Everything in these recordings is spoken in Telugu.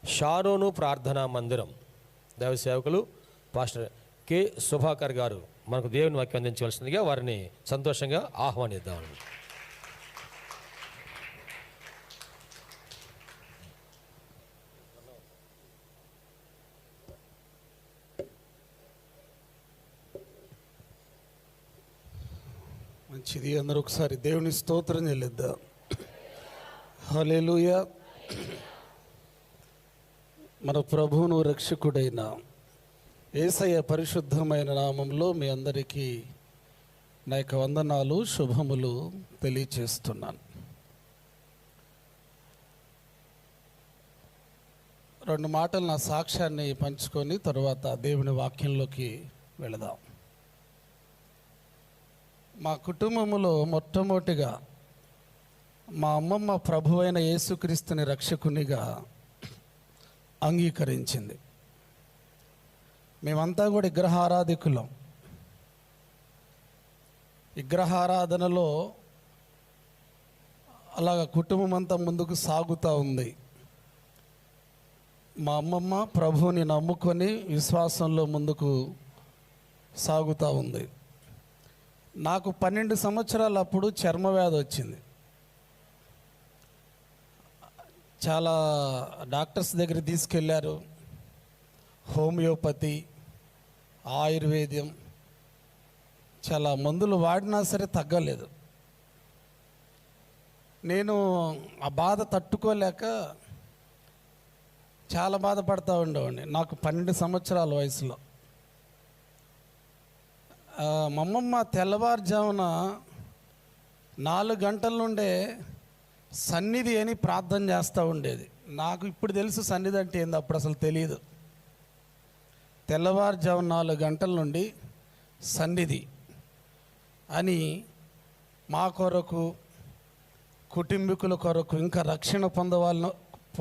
షారోను ప్రార్థనా మందిరం దైవ సేవకులు పాస్టర్ కె సుభాకర్ గారు మనకు దేవుని వాక్యం అందించవలసిందిగా వారిని సంతోషంగా ఆహ్వానిద్దాం. మంచిది. అందరూ ఒకసారి దేవుని స్తోత్రం చెల్లిద్దాం. హల్లెలూయా. మన ప్రభువును రక్షకుడైన యేసయ్య పరిశుద్ధమైన నామంలో మీ అందరికీ నా యొక్క వందనాలు, శుభములు తెలియచేస్తున్నాను. రెండు మాటలు నా సాక్ష్యాన్ని పంచుకొని తరువాత దేవుని వాక్యంలోకి వెళదాం. మా కుటుంబంలో మొట్టమొదటిగా మా అమ్మమ్మ ప్రభువైన యేసుక్రీస్తుని రక్షకునిగా అంగీకరించింది. మేమంతా కూడా విగ్రహారాధికులం. విగ్రహారాధనలో అలాగ కుటుంబం అంతా ముందుకు సాగుతూ ఉంది. మా అమ్మమ్మ ప్రభువుని నమ్ముకొని విశ్వాసంలో ముందుకు సాగుతూ ఉంది. నాకు 12 సంవత్సరాలు అప్పుడు చర్మవ్యాధి వచ్చింది. చాలా డాక్టర్స్ దగ్గర తీసుకెళ్ళారు. హోమియోపతి, ఆయుర్వేద్యం, చాలా మందులు వాడినా సరే తగ్గలేదు. నేను ఆ బాధ తట్టుకోలేక చాలా బాధపడతా ఉండేవాడిని. నాకు 12 సంవత్సరాల వయసులో మా అమ్మమ్మ తెల్లవారుజామున 4 గంటల నుండే సన్నిధి అని ప్రార్థన చేస్తూ ఉండేది. నాకు ఇప్పుడు తెలుసు సన్నిధి అంటే ఏంది, అప్పుడు అసలు తెలియదు. తెల్లవారుజామున 4 గంటల నుండి సన్నిధి అని మా కొరకు, కుటుంబీకుల కొరకు, ఇంకా రక్షణ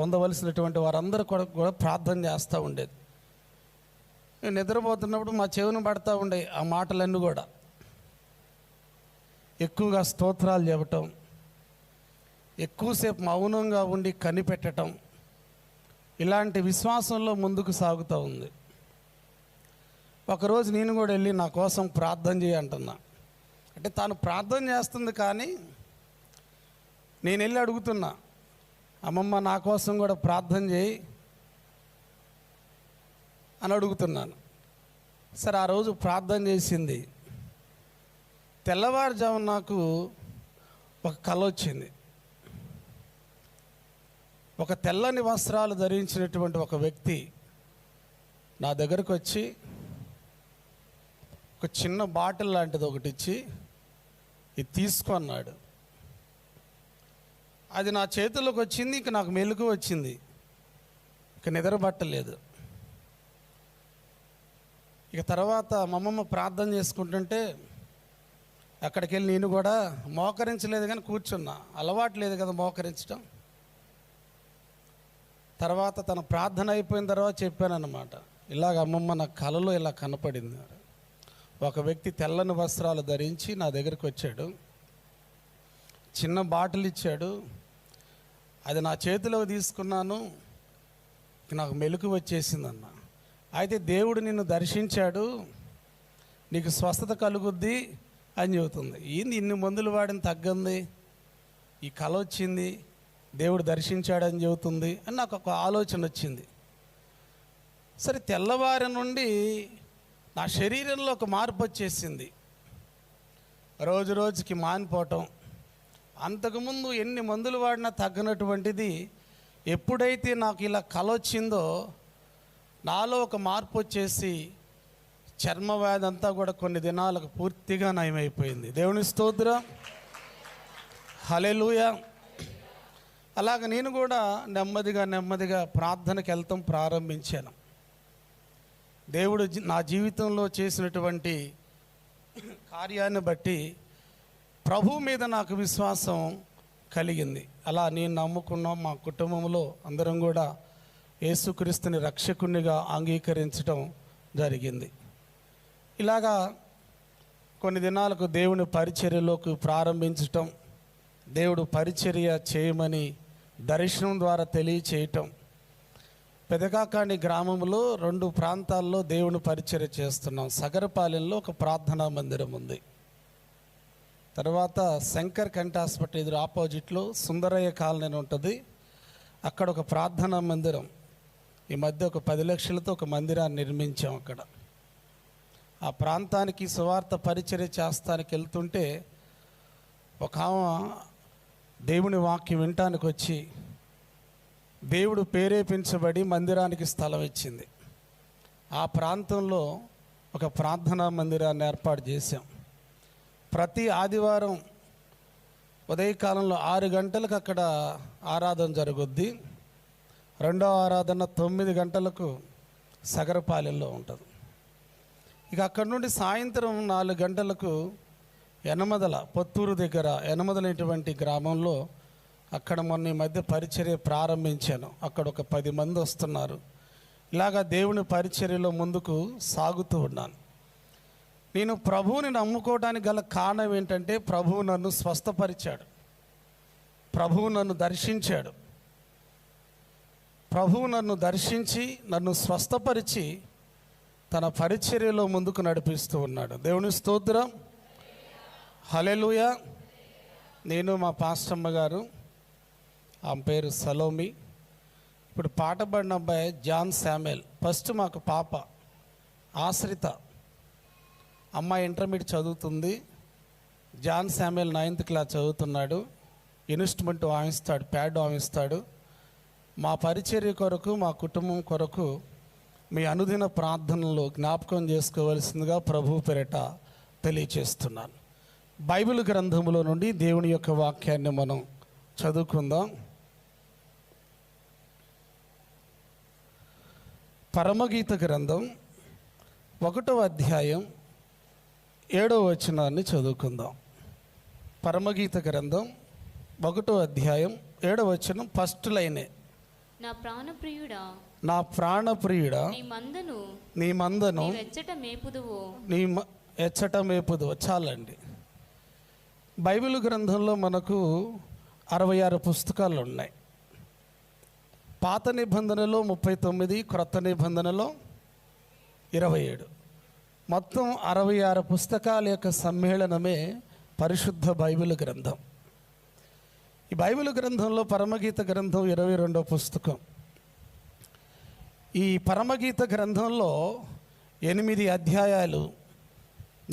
పొందవలసినటువంటి వారందరి కొరకు కూడా ప్రార్థన చేస్తూ ఉండేది. నేను నిద్రపోతున్నప్పుడు మా చెవును పడతా ఉండే ఆ మాటలన్నీ కూడా. ఎక్కువగా స్తోత్రాలు చెప్పటం, ఎక్కువసేపు మౌనంగా ఉండి కనిపెట్టడం, ఇలాంటి విశ్వాసంలో ముందుకు సాగుతూ ఉంది. ఒకరోజు నేను కూడా వెళ్ళి నా కోసం ప్రార్థన చేయంటున్నా. అంటే తాను ప్రార్థన చేస్తుంది కానీ నేను వెళ్ళి అడుగుతున్నా, అమ్మమ్మ నా కోసం కూడా ప్రార్థన చేయి అని అడుగుతున్నాను. సరే, ఆ రోజు ప్రార్థన చేసింది. తెల్లవారుజామున నాకు ఒక కల వచ్చింది. ఒక తెల్లని వస్త్రాలు ధరించినటువంటి ఒక వ్యక్తి నా దగ్గరకు వచ్చి ఒక చిన్న బాటిల్ లాంటిది ఒకటి ఇచ్చి ఇది తీసుకున్నాడు. అది నా చేతుల్లోకి వచ్చింది. ఇంక నాకు మెలుగు వచ్చింది. ఇక నిద్ర పట్టలేదు. ఇక తర్వాత మా అమ్మమ్మ ప్రార్థన చేసుకుంటుంటే అక్కడికి వెళ్ళి నేను కూడా మోకరించలేదు కానీ కూర్చున్నా. అలవాటు లేదు కదా మోకరించడం. తర్వాత తన ప్రార్థన అయిపోయిన తర్వాత చెప్పానన్నమాట, ఇలాగ అమ్మమ్మ నా కలలో ఇలా కనపడింది. ఒక వ్యక్తి తెల్లని వస్త్రాలు ధరించి నా దగ్గరికి వచ్చాడు. చిన్న బాటిల్ ఇచ్చాడు. అది నా చేతిలో తీసుకున్నాను. నాకు మెలుకు వచ్చేసిందన్న. అయితే దేవుడు నిన్ను దర్శించాడు, నీకు స్వస్థత కలుగుద్ది అని చెబుతుంది. ఏంది ఇన్ని మందులు వాడిని తగ్గింది, ఈ కల వచ్చింది, దేవుడు దర్శించాడని చెబుతుంది అని నాకు ఒక ఆలోచన వచ్చింది. సరే, తెల్లవారి నుండి నా శరీరంలో ఒక మార్పు వచ్చేసింది. రోజు రోజుకి మానిపోవటం. అంతకుముందు ఎన్ని మందులు వాడినా తగ్గనటువంటిది ఎప్పుడైతే నాకు ఇలా కల వచ్చిందో నాలో ఒక మార్పు వచ్చేసి చర్మవ్యాధి అంతా కూడా కొన్ని దినాలకు పూర్తిగా నయమైపోయింది. దేవుని స్తోత్రం, హల్లెలూయా. అలాగ నేను కూడా నెమ్మదిగా ప్రార్థనకి వెళ్తాం ప్రారంభించాను. దేవుడు నా జీవితంలో చేసినటువంటి కార్యాన్ని బట్టి ప్రభు మీద నాకు విశ్వాసం కలిగింది. అలా నేను నమ్ముకున్నాం. మా కుటుంబంలో అందరం కూడా యేసుక్రీస్తుని రక్షకునిగా అంగీకరించడం జరిగింది. ఇలాగా కొన్ని దినాలకు దేవుని పరిచర్యలోకి ప్రారంభించటం, దేవుడు పరిచర్య చేయమని దర్శనం ద్వారా తెలియచేయటం, పెదకాకాని గ్రామంలో 2 ప్రాంతాల్లో దేవుని పరిచర్య చేస్తున్నాం. సగరపాలెంలో ఒక ప్రార్థనా మందిరం ఉంది. తర్వాత శంకర్ కంటి హాస్పిటల్ ఎదురు ఆపోజిట్లో సుందరయ్య కాలనీ అని ఉంటుంది. అక్కడ ఒక ప్రార్థనా మందిరం, ఈ మధ్య ఒక 10 లక్షలతో ఒక మందిరాన్ని నిర్మించాం. అక్కడ ఆ ప్రాంతానికి సువార్త పరిచర్య చేస్తానికి వెళ్తుంటే ఒక ఆమె దేవుని వాక్యం వినటానికి వచ్చి దేవుడు ప్రేరేపించబడి మందిరానికి స్థలం ఇచ్చింది. ఆ ప్రాంతంలో ఒక ప్రార్థనా మందిరాన్ని ఏర్పాటు చేశాం. ప్రతి ఆదివారం ఉదయకాలంలో 6 గంటలకు అక్కడ ఆరాధన జరుగుద్ది. రెండవ ఆరాధన 9 గంటలకు సగరపాలెంలో ఉంటుంది. ఇక అక్కడ నుండి సాయంత్రం 4 గంటలకు యనమదల, పొత్తూరు దగ్గర యనమదలైనటువంటి గ్రామంలో అక్కడ మొన్న ఈ మధ్య పరిచర్య ప్రారంభించాను. అక్కడ ఒక 10 మంది వస్తున్నారు. ఇలాగా దేవుని పరిచర్యలో ముందుకు సాగుతూ ఉన్నాను. నేను ప్రభువుని నమ్ముకోవడానికి గల కారణం ఏంటంటే, ప్రభువు నన్ను స్వస్థపరిచాడు, ప్రభువు నన్ను దర్శించాడు. ప్రభువు నన్ను దర్శించి నన్ను స్వస్థపరిచి తన పరిచర్యలో ముందుకు నడిపిస్తూ ఉన్నాడు. దేవుని స్తోత్రం, హల్లెలూయా. నేను మా పాస్టమ్మ గారు, ఆమె పేరు సలోమి. ఇప్పుడు పాట పాడిన అబ్బాయి జాన్ శామ్యుయల్. ఫస్ట్ మాకు పాప ఆశ్రిత, అమ్మాయి ఇంటర్మీడియట్ చదువుతుంది. జాన్ శామ్యుయల్ 9th క్లాస్ చదువుతున్నాడు. ఇన్స్ట్రుమెంట్ వాయిస్తాడు, ప్యాడ్ వాయిస్తాడు. మా పరిచర్య కొరకు, మా కుటుంబం కొరకు మీ అనుదిన ప్రార్థనలు జ్ఞాపకం చేసుకోవలసిందిగా ప్రభు పేరిట తెలియచేస్తున్నాను. బైబిల్ గ్రంథములో నుండి దేవుని యొక్క వాక్యాన్ని మనం చదువుకుందాం. పరమగీత గ్రంథం 1వ అధ్యాయం 7వ వచనాన్ని చదువుకుందాం. పరమగీత గ్రంథం 1వ అధ్యాయం 7వ వచనం ఫస్ట్ లైనే. నా ప్రాణప్రియుడా, నా ప్రాణప్రియుడా, నీ మందను ఎచ్చట మేపుదువు. చాలండి. బైబిల్ గ్రంథంలో మనకు 66 పుస్తకాలు ఉన్నాయి. పాత నిబంధనలో 39, క్రొత్త నిబంధనలో 27, మొత్తం 66 పుస్తకాల యొక్క సమ్మేళనమే పరిశుద్ధ బైబిల్ గ్రంథం. ఈ బైబిల్ గ్రంథంలో పరమగీత గ్రంథం 22వ పుస్తకం. ఈ పరమగీత గ్రంథంలో 8 అధ్యాయాలు,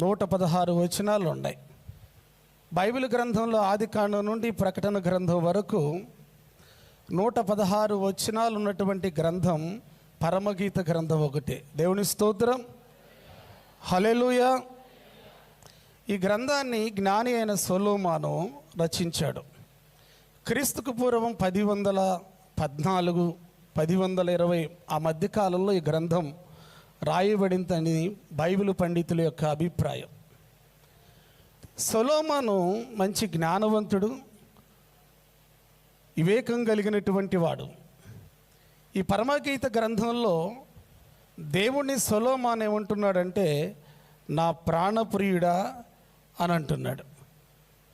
116 వచనాలు ఉన్నాయి. బైబిల్ గ్రంథంలో ఆదికాండం నుండి ప్రకటన గ్రంథం వరకు 116 వచనాలు ఉన్నటువంటి గ్రంథం పరమగీత గ్రంథం ఒకటే. దేవుని స్తోత్రం, హల్లెలూయా. ఈ గ్రంథాన్ని జ్ఞాని అయిన సొలొమోను రచించాడు. క్రీస్తుకు పూర్వం 1014, 1020 ఆ మధ్యకాలంలో ఈ గ్రంథం రాయబడిందని బైబిల్ పండితుల యొక్క అభిప్రాయం. సొలొమోను మంచి జ్ఞానవంతుడు, వివేకం కలిగినటువంటి వాడు. ఈ పరమగీత గ్రంథంలో దేవుణ్ణి సొలొమోను ఏమంటున్నాడంటే, నా ప్రాణప్రియుడా అని అంటున్నాడు.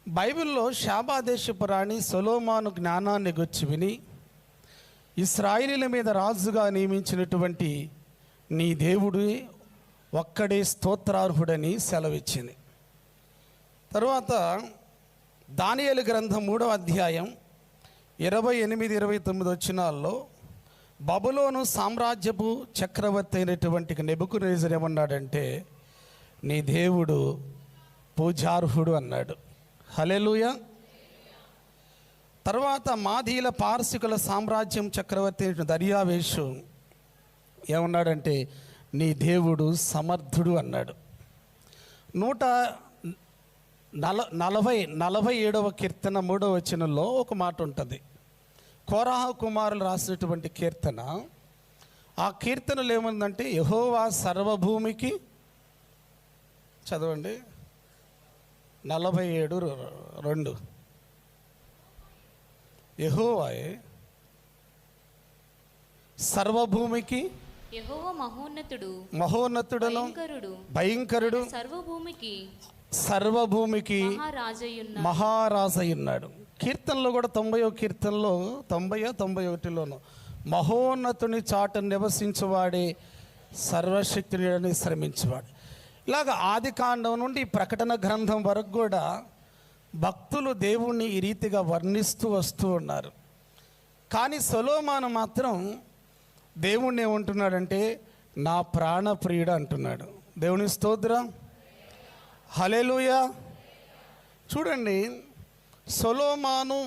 బైబిల్లో శాబాదేశపు రాణి సొలొమోను జ్ఞానాన్ని గురించి విని ఇశ్రాయేలీయుల మీద రాజుగా నియమించినటువంటి నీ దేవుడు ఒక్కడే స్తోత్రార్హుడని సెలవిచ్చింది. తరువాత దానియేలు గ్రంథం 3వ అధ్యాయం 28, 29 వచనాల్లో బబులోను సామ్రాజ్యపు చక్రవర్తి అయినటువంటి నెబుకద్నెజరు ఏమన్నాడంటే, నీ దేవుడు పూజార్హుడు అన్నాడు. హల్లెలూయా. తర్వాత మాదీల పార్సికుల సామ్రాజ్యం చక్రవర్తి దర్యావేషు ఏమన్నాడంటే, నీ దేవుడు సమర్థుడు అన్నాడు. 147వ కీర్తన 3వ వచనంలో ఒక మాట ఉంటుంది. కోరాహ కుమారులు రాసినటువంటి కీర్తన. ఆ కీర్తనలు ఏముందంటే, యెహోవా సర్వభూమికి, చదవండి 47:2, యెహోవాయే సర్వభూమికి, యెహోవా మహోన్నతుడను భయంకరుడు, సర్వభూమికి మహారాజయ్యున్నాడు. కీర్తనలో కూడా 90వ కీర్తనలో 90, 91లోను మహోన్నతుని చాటు నివసించువాడే సర్వశక్తుని శ్రమించేవాడు. ఇలాగ ఆది కాండం నుండి ప్రకటన గ్రంథం వరకు కూడా భక్తులు దేవుణ్ణి ఈ రీతిగా వర్ణిస్తూ వస్తూ ఉన్నారు. కానీ సొలొమోను మాత్రం దేవుణ్ణి ఏమంటున్నాడంటే నా ప్రాణప్రియుడు అంటున్నాడు. దేవుని స్తోత్రం, హల్లెలూయా. చూడండి, సొలొమోను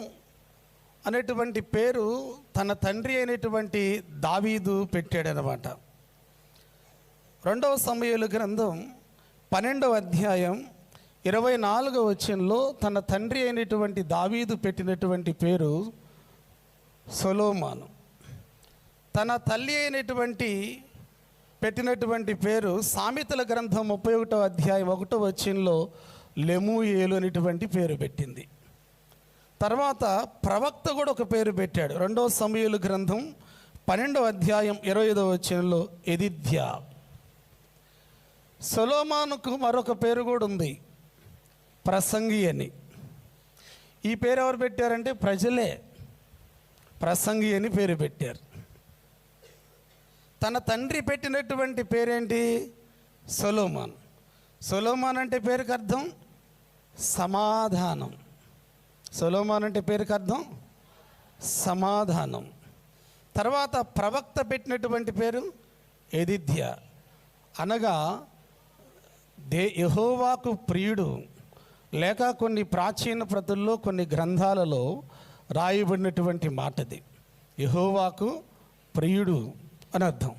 అనేటువంటి పేరు తన తండ్రి అయినటువంటి దావీదు పెట్టాడనమాట. 2వ సమూయేలు గ్రంథం 12వ అధ్యాయం 24వ వచనంలో తన తండ్రి అయినటువంటి దావీదు పెట్టినటువంటి పేరు సొలొమోను. తన తల్లి అయినటువంటి పెట్టినటువంటి పేరు సామెతల గ్రంథం 31వ అధ్యాయం 1వ వచనంలో లెమూయేలు అనేటువంటి పేరు పెట్టింది. తర్వాత ప్రవక్త కూడా ఒక పేరు పెట్టాడు. 2వ సమూయేలు గ్రంథం 12వ అధ్యాయం 25వ వచనంలో ఎదిద్యా. సొలొమోనుకు మరొక పేరు కూడా ఉంది, ప్రసంగి అని. ఈ పేరు ఎవరు పెట్టారంటే ప్రజలే ప్రసంగి అని పేరు పెట్టారు. తన తండ్రి పెట్టినటువంటి పేరేంటి? సొలొమోన్. సొలొమోన్ అంటే పేరుకి అర్థం సమాధానం. సొలొమోన్ అంటే పేరుకి అర్థం సమాధానం. తర్వాత ప్రవక్త పెట్టినటువంటి పేరు ఎదిద్యా, అనగా యెహోవాకు ప్రియుడు. లేక కొన్ని ప్రాచీన ప్రతుల్లో కొన్ని గ్రంథాలలో రాయబడినటువంటి మాటది, యెహోవాకు ప్రియుడు అని అర్థం.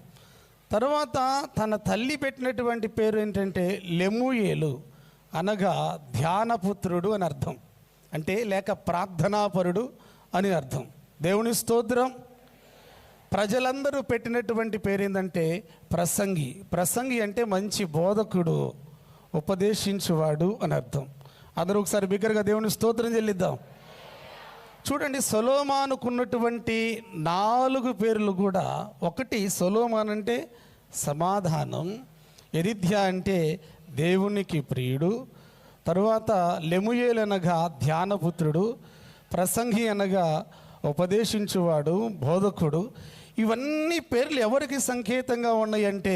తర్వాత తన తల్లి పెట్టినటువంటి పేరు ఏంటంటే లెమూయేలు, అనగా ధ్యానపుత్రుడు అని అర్థం, అంటే లేక ప్రార్థనాపరుడు అని అర్థం. దేవుని స్తోత్రం. ప్రజలందరూ పెట్టినటువంటి పేరు ఏంటంటే ప్రసంగి. ప్రసంగి అంటే మంచి బోధకుడు, ఉపదేశించువాడు అని అర్థం. అందరూ ఒకసారి బిగ్గరగా దేవుని స్తోత్రం చెల్లిద్దాం. చూడండి, సొలొమోనుకున్నటువంటి 4 పేర్లు కూడా, ఒకటి సొలొమోన్ అంటే సమాధానం, ఎదిద్యా అంటే దేవునికి ప్రియుడు, తరువాత లెమూయేలు అనగా ధ్యానపుత్రుడు, ప్రసంగి అనగా ఉపదేశించువాడు, బోధకుడు. ఇవన్నీ పేర్లు ఎవరికి సంకేతంగా ఉన్నాయంటే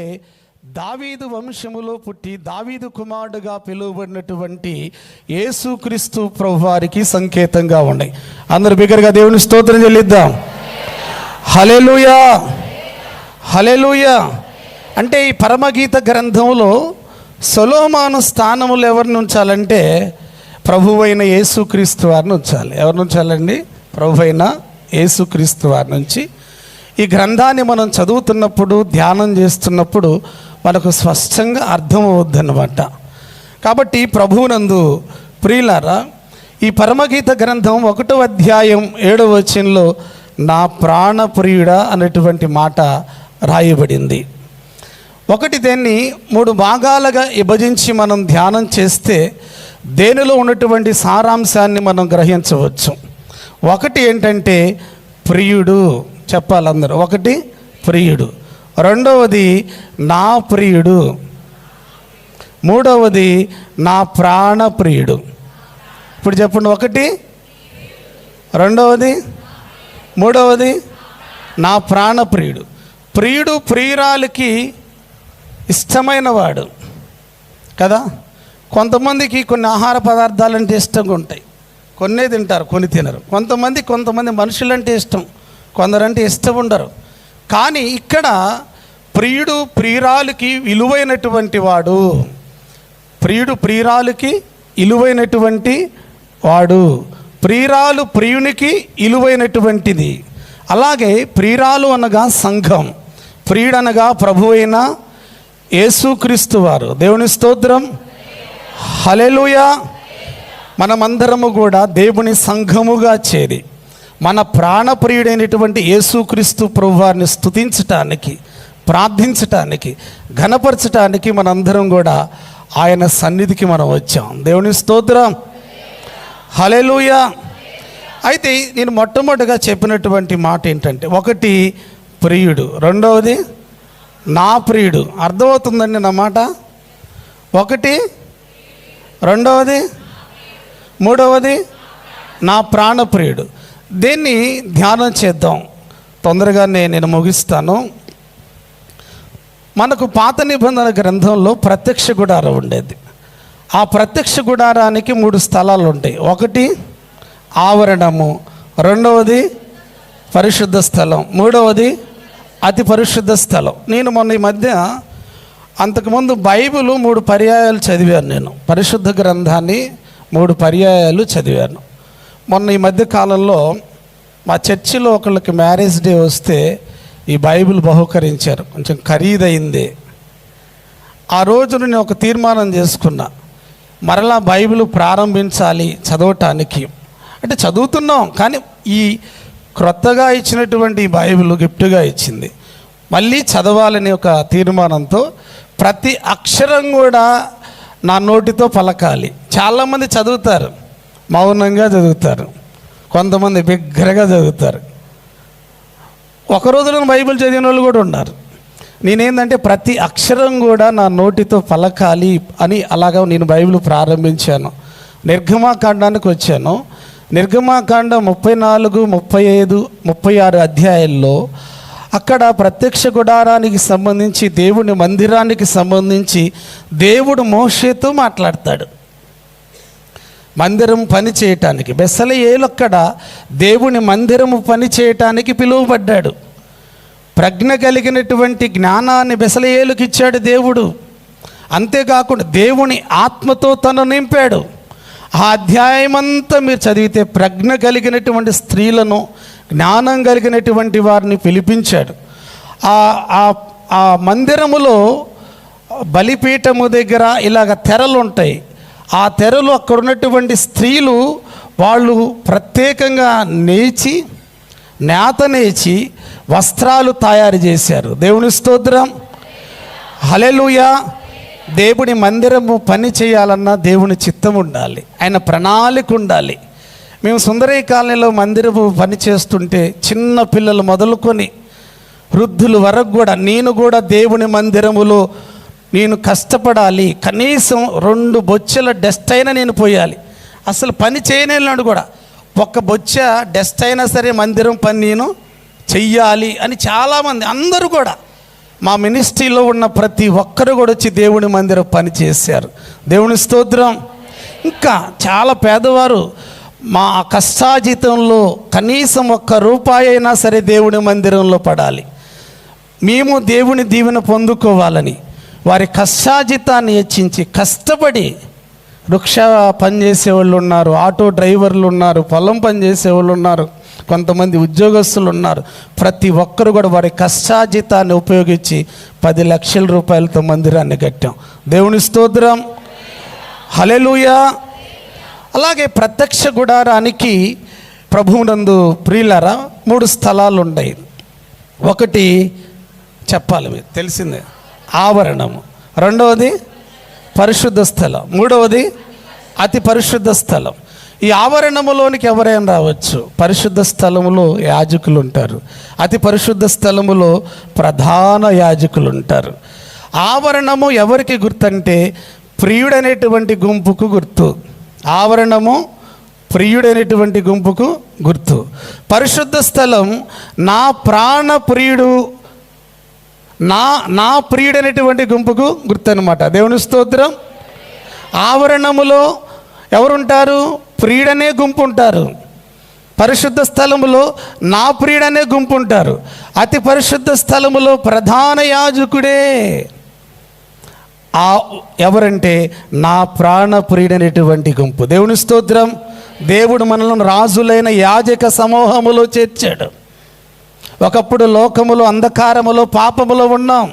దావీదు వంశములో పుట్టి దావీదు కుమారుడుగా పిలువబడినటువంటి యేసుక్రీస్తు ప్రభువారికి సంకేతంగా ఉన్నాయి. అందరూ బిగ్గరగా దేవుని స్తోత్రం చెల్లిద్దాం. హల్లెలూయా, హల్లెలూయా. అంటే ఈ పరమగీత గ్రంథంలో సొలొమోను స్థానములు ఎవరిని ఉంచాలంటే ప్రభువైన యేసుక్రీస్తు వారిని ఉంచాలి. ఎవరిని ఉంచాలండి? ప్రభువైన యేసుక్రీస్తు వారి నుంచి. ఈ గ్రంథాన్ని మనం చదువుతున్నప్పుడు, ధ్యానం చేస్తున్నప్పుడు మనకు స్పష్టంగా అర్థమవుద్దన్నమాట. కాబట్టి ప్రభువునందు ప్రియులారా, ఈ పరమగీత గ్రంథం 1వ అధ్యాయం 7వ వచనంలో నా ప్రాణప్రియుడా అనేటువంటి మాట రాయబడింది. ఒకటి, దీన్ని 3 భాగాలుగా విభజించి మనం ధ్యానం చేస్తే దేనిలో ఉన్నటువంటి సారాంశాన్ని మనం గ్రహించవచ్చు. ఒకటి ఏంటంటే ప్రియుడు, చెప్పాలందరూ. ఒకటి ప్రియుడు, రెండవది నా ప్రియుడు, మూడవది నా ప్రాణప్రియుడు. ఇప్పుడు చెప్పండి, ఒకటి, రెండవది, మూడవది నా ప్రాణప్రియుడు. ప్రియుడు ప్రియురాలికి ఇష్టమైన వాడు కదా. కొంతమందికి కొన్ని ఆహార పదార్థాలంటే ఇష్టంగా ఉంటాయి, కొన్నే తింటారు, కొన్ని తినరు. కొంతమంది మనుషులంటే ఇష్టం, కొందరంటే ఇష్టం ఉండరు. కానీ ఇక్కడ ప్రియుడు ప్రియురాలికి విలువైనటువంటి వాడు, ప్రియుడు ప్రియురాలికి విలువైనటువంటి వాడు, ప్రియురాలు ప్రియునికి విలువైనటువంటిది. అలాగే ప్రియురాలు అనగా సంఘం, ప్రియుడు అనగా ప్రభువైన యేసుక్రీస్తు వారు. దేవుని స్తోత్రం, హల్లెలూయా. మనమందరము కూడా దేవుని సంఘముగా చేరి మన ప్రాణప్రియుడైనటువంటి యేసుక్రీస్తు ప్రభువారిని స్తుతించటానికి, ప్రార్థించటానికి, ఘనపరచటానికి మనందరం కూడా ఆయన సన్నిధికి మనం వచ్చాం. దేవుని స్తోత్రం, హల్లెలూయా. అయితే నేను మొట్టమొదటిగా చెప్పినటువంటి మాట ఏంటంటే, ఒకటి ప్రియుడు, రెండవది నా ప్రియుడు. అర్థమవుతుందండి నా మాట? ఒకటి, రెండవది, మూడవది నా ప్రాణప్రియుడు. దీన్ని ధ్యానం చేద్దాం. తొందరగానే నేను ముగిస్తాను. మనకు పాత నిబంధన గ్రంథంలో ప్రత్యక్ష గుడారం ఉండేది. ఆ ప్రత్యక్ష గుడారానికి 3 స్థలాలు ఉంటాయి. ఒకటి ఆవరణము, రెండవది పరిశుద్ధ స్థలం, మూడవది అతి పరిశుద్ధ స్థలం. నేను మొన్న ఈ మధ్య అంతకుముందు బైబిల్ 3 పర్యాయాలు చదివాను. నేను పరిశుద్ధ గ్రంథాన్ని 3 పర్యాయాలు చదివాను. మొన్న ఈ మధ్య కాలంలో మా చర్చిలో ఒకళ్ళకి మ్యారేజ్ డే వస్తే ఈ బైబిల్ బహుకరించారు. కొంచెం ఖరీదైంది. ఆ రోజు నేను ఒక తీర్మానం చేసుకున్నా, మరలా బైబిల్ ప్రారంభించాలి చదవటానికి. అంటే చదువుతున్నాం, కానీ ఈ క్రొత్తగా ఇచ్చినటువంటి ఈ బైబిల్ గిఫ్ట్గా ఇచ్చింది, మళ్ళీ చదవాలని ఒక తీర్మానంతో ప్రతి అక్షరం కూడా నా నోటితో పలకాలి. చాలామంది చదువుతారు, మౌనంగా చదువుతారు, కొంతమంది బిగ్గరగా చదువుతారు. ఒక రోజులో బైబిల్ చదివిన వాళ్ళు కూడా ఉన్నారు. నేనేందంటే ప్రతి అక్షరం కూడా నా నోటితో పలకాలి అని అలాగా నేను బైబిల్ ప్రారంభించాను. నిర్గమాకాండానికి వచ్చాను. నిర్గమాకాండం 34, 35, 36 అధ్యాయాల్లో అక్కడ ప్రత్యక్ష గుడారానికి సంబంధించి, దేవుని మందిరానికి సంబంధించి దేవుడు మోషేతో మాట్లాడతాడు. మందిరం పని చేయటానికి బెసలెయేలు అక్కడ దేవుని మందిరము పని చేయటానికి పిలువబడ్డాడు. ప్రజ్ఞ కలిగినటువంటి జ్ఞానాన్ని బెసలెయేలుకి ఇచ్చాడు దేవుడు. అంతేకాకుండా దేవుని ఆత్మతో తను నింపాడు. ఆ అధ్యాయమంతా మీరు చదివితే ప్రజ్ఞ కలిగినటువంటి స్త్రీలను, జ్ఞానం కలిగినటువంటి వారిని పిలిపించాడు. ఆ మందిరములో బలిపీఠము దగ్గర ఇలాగ తెరలు ఉంటాయి. ఆ తెరలు అక్కడ ఉన్నటువంటి స్త్రీలు వాళ్ళు ప్రత్యేకంగా నేత నేచి వస్త్రాలు తయారు చేశారు. దేవుని స్తోత్రం, హల్లెలూయా. దేవుని మందిరము పని చేయాలన్నా దేవుని చిత్తం ఉండాలి, ఆయన ప్రణాళిక ఉండాలి. మేము సుందరయ్య కాలనీలో మందిరము పని చేస్తుంటే చిన్న పిల్లలు మొదలుకొని వృద్ధుల వరకు కూడా నేను కూడా దేవుని మందిరములో నేను కష్టపడాలి, కనీసం 2 బొచ్చెల డస్ట్ అయినా నేను పోయాలి. అసలు పని చేయలేనాడు కూడా, ఒక్క బొచ్చ డస్ట్ అయినా సరే మందిరం పని నేను చెయ్యాలి అని చాలామంది, అందరూ కూడా మా మినిస్ట్రీలో ఉన్న ప్రతి ఒక్కరు కూడా వచ్చి దేవుని మందిరం పని చేశారు. దేవుని స్తోత్రం. ఇంకా చాలా పేదవారు మా కష్టాజీతంలో కనీసం 1 రూపాయి అయినా సరే దేవుని మందిరంలో పడాలి, మేము దేవుని దీవెన పొందుకోవాలని వారి కష్టాజీతాన్ని హెచ్చించి కష్టపడి రిక్షా పనిచేసేవాళ్ళు ఉన్నారు, ఆటో డ్రైవర్లు ఉన్నారు, పొలం పనిచేసేవాళ్ళు ఉన్నారు, కొంతమంది ఉద్యోగస్తులు ఉన్నారు. ప్రతి ఒక్కరు కూడా వారి కష్టాజీతాన్ని ఉపయోగించి 10 లక్షల రూపాయలతో మందిరాన్ని కట్టాం. దేవుని స్తోత్రం, హల్లెలూయా. అలాగే ప్రత్యక్ష గుడారానికి ప్రభువునందు ప్రియులారా 3 స్థలాలు ఉన్నాయి. ఒకటి చెప్పాలి మీరు తెలిసిందే, ఆవరణము, రెండవది పరిశుద్ధ స్థలం, మూడవది అతి పరిశుద్ధ స్థలం. ఈ ఆవరణములోనికి ఎవరైనా రావచ్చు. పరిశుద్ధ స్థలములో యాజకులు ఉంటారు, అతి పరిశుద్ధ స్థలములో ప్రధాన యాజకులు ఉంటారు. ఆవరణము ఎవరికి గుర్తంటే ప్రియుడనేటువంటి గుంపుకు గుర్తు. ఆవరణము ప్రియుడైనటువంటి గుంపుకు గుర్తు. పరిశుద్ధ స్థలం నా ప్రాణ ప్రియుడు, నా ప్రియుడైనటువంటి గుంపుకు గుర్తు అనమాట. దేవుని స్తోత్రం. ఆవరణములో ఎవరుంటారు? ప్రియుడనే గుంపు ఉంటారు. పరిశుద్ధ స్థలములో నా ప్రియుడనే గుంపు ఉంటారు. అతి పరిశుద్ధ స్థలములో ప్రధాన యాజకుడే. ఎవరంటే నా ప్రాణ ప్రియుడనేటువంటి గుంపు. దేవుని స్తోత్రం. దేవుడు మనల్ని రాజులైన యాజక సమూహములో చేర్చాడు. ఒకప్పుడు లోకములో, అంధకారములో, పాపములో ఉన్నాం,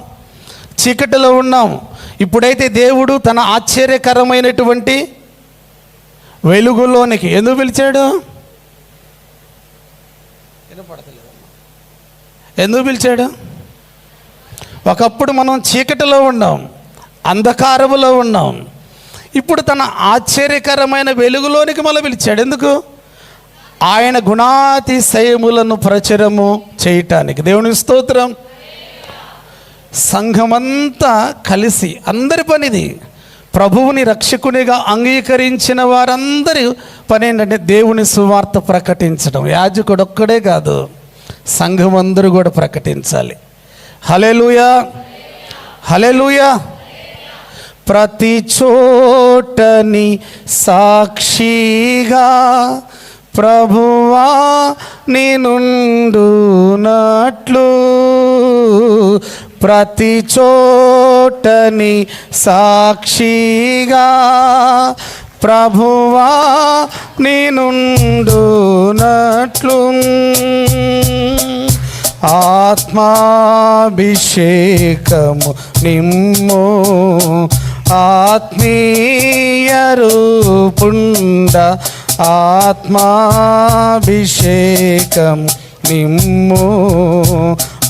చీకటిలో ఉన్నాం. ఇప్పుడైతే దేవుడు తన ఆశ్చర్యకరమైనటువంటి వెలుగులోనికి ఎందుకు పిలిచాడు? ఎందుకు పిలిచాడు? ఒకప్పుడు మనం చీకటిలో ఉన్నాం, అంధకారములో ఉన్నాం. ఇప్పుడు తన ఆశ్చర్యకరమైన వెలుగులోనికి మనం పిలిచాడు. ఎందుకు? ఆయన గుణాతిశయములను ప్రచురము చేయటానికి. దేవుని స్తోత్రం. సంఘమంతా కలిసి, అందరి పనిది, ప్రభువుని రక్షకునిగా అంగీకరించిన వారందరి పని ఏంటంటే దేవుని సువార్త ప్రకటించడం. యాజకుడు ఒక్కడే కాదు, సంఘం అందరూ కూడా ప్రకటించాలి. హల్లెలూయా, హల్లెలూయా. ప్రతి చోటని సాక్షిగా ప్రభువా నేనుండునట్లు, ప్రతి చోటని సాక్షిగా ప్రభువా నేనుండునట్లు, ఆత్మాభిషేకము నిమ్ము ఆత్మీయ రూపుండ, ఆత్మాభిషేకం నిమ్ము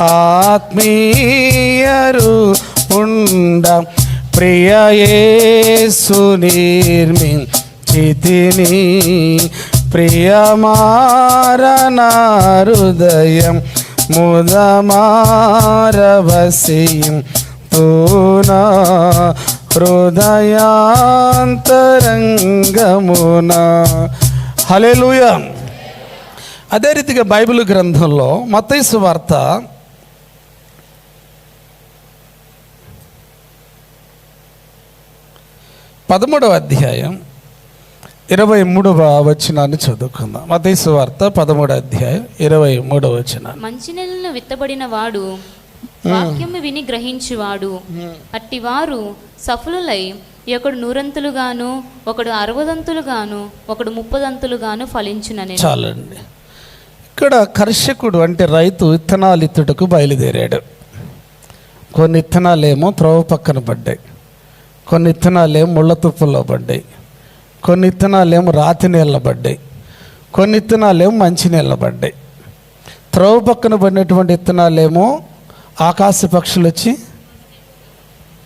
ఆత్మీయ రూపుండ, ప్రియ యేసు నిర్మించితిని ప్రియమారణ హృదయం ముదమారవసిం పూనా హృదయాంతరంగమున. హల్లెలూయా. అదే రీతిగా బైబిల్ గ్రంథంలో మత్తయి సువార్త 13వ అధ్యాయం 23వ వచనాన్ని చదువుకుందాం. మత్తయి సువార్త 13వ అధ్యాయం 23వ వచనం. మంచినెలను విత్తబడిన వాడు వాక్యము విని గ్రహించువాడు, అట్టివారు సఫలులై ఒకడు 100 ఒకడు 60 ఒకడు 30 ఫలించునని. చాలండి. ఇక్కడ కర్షకుడు అంటే రైతు విత్తనాలు ఇత్తుటకు బయలుదేరాడు. కొన్ని విత్తనాలేమో త్రోవ పక్కన పడ్డాయి, కొన్ని విత్తనాలేమో ముళ్ళ తుప్పల్లో పడ్డాయి, కొన్ని విత్తనాలేమో రాతి నీళ్ళ పడ్డాయి, కొన్ని విత్తనాలేమో మంచి నీళ్ళ పడ్డాయి. త్రోవ పక్కన పడినటువంటి విత్తనాలేమో ఆకాశ పక్షులు వచ్చి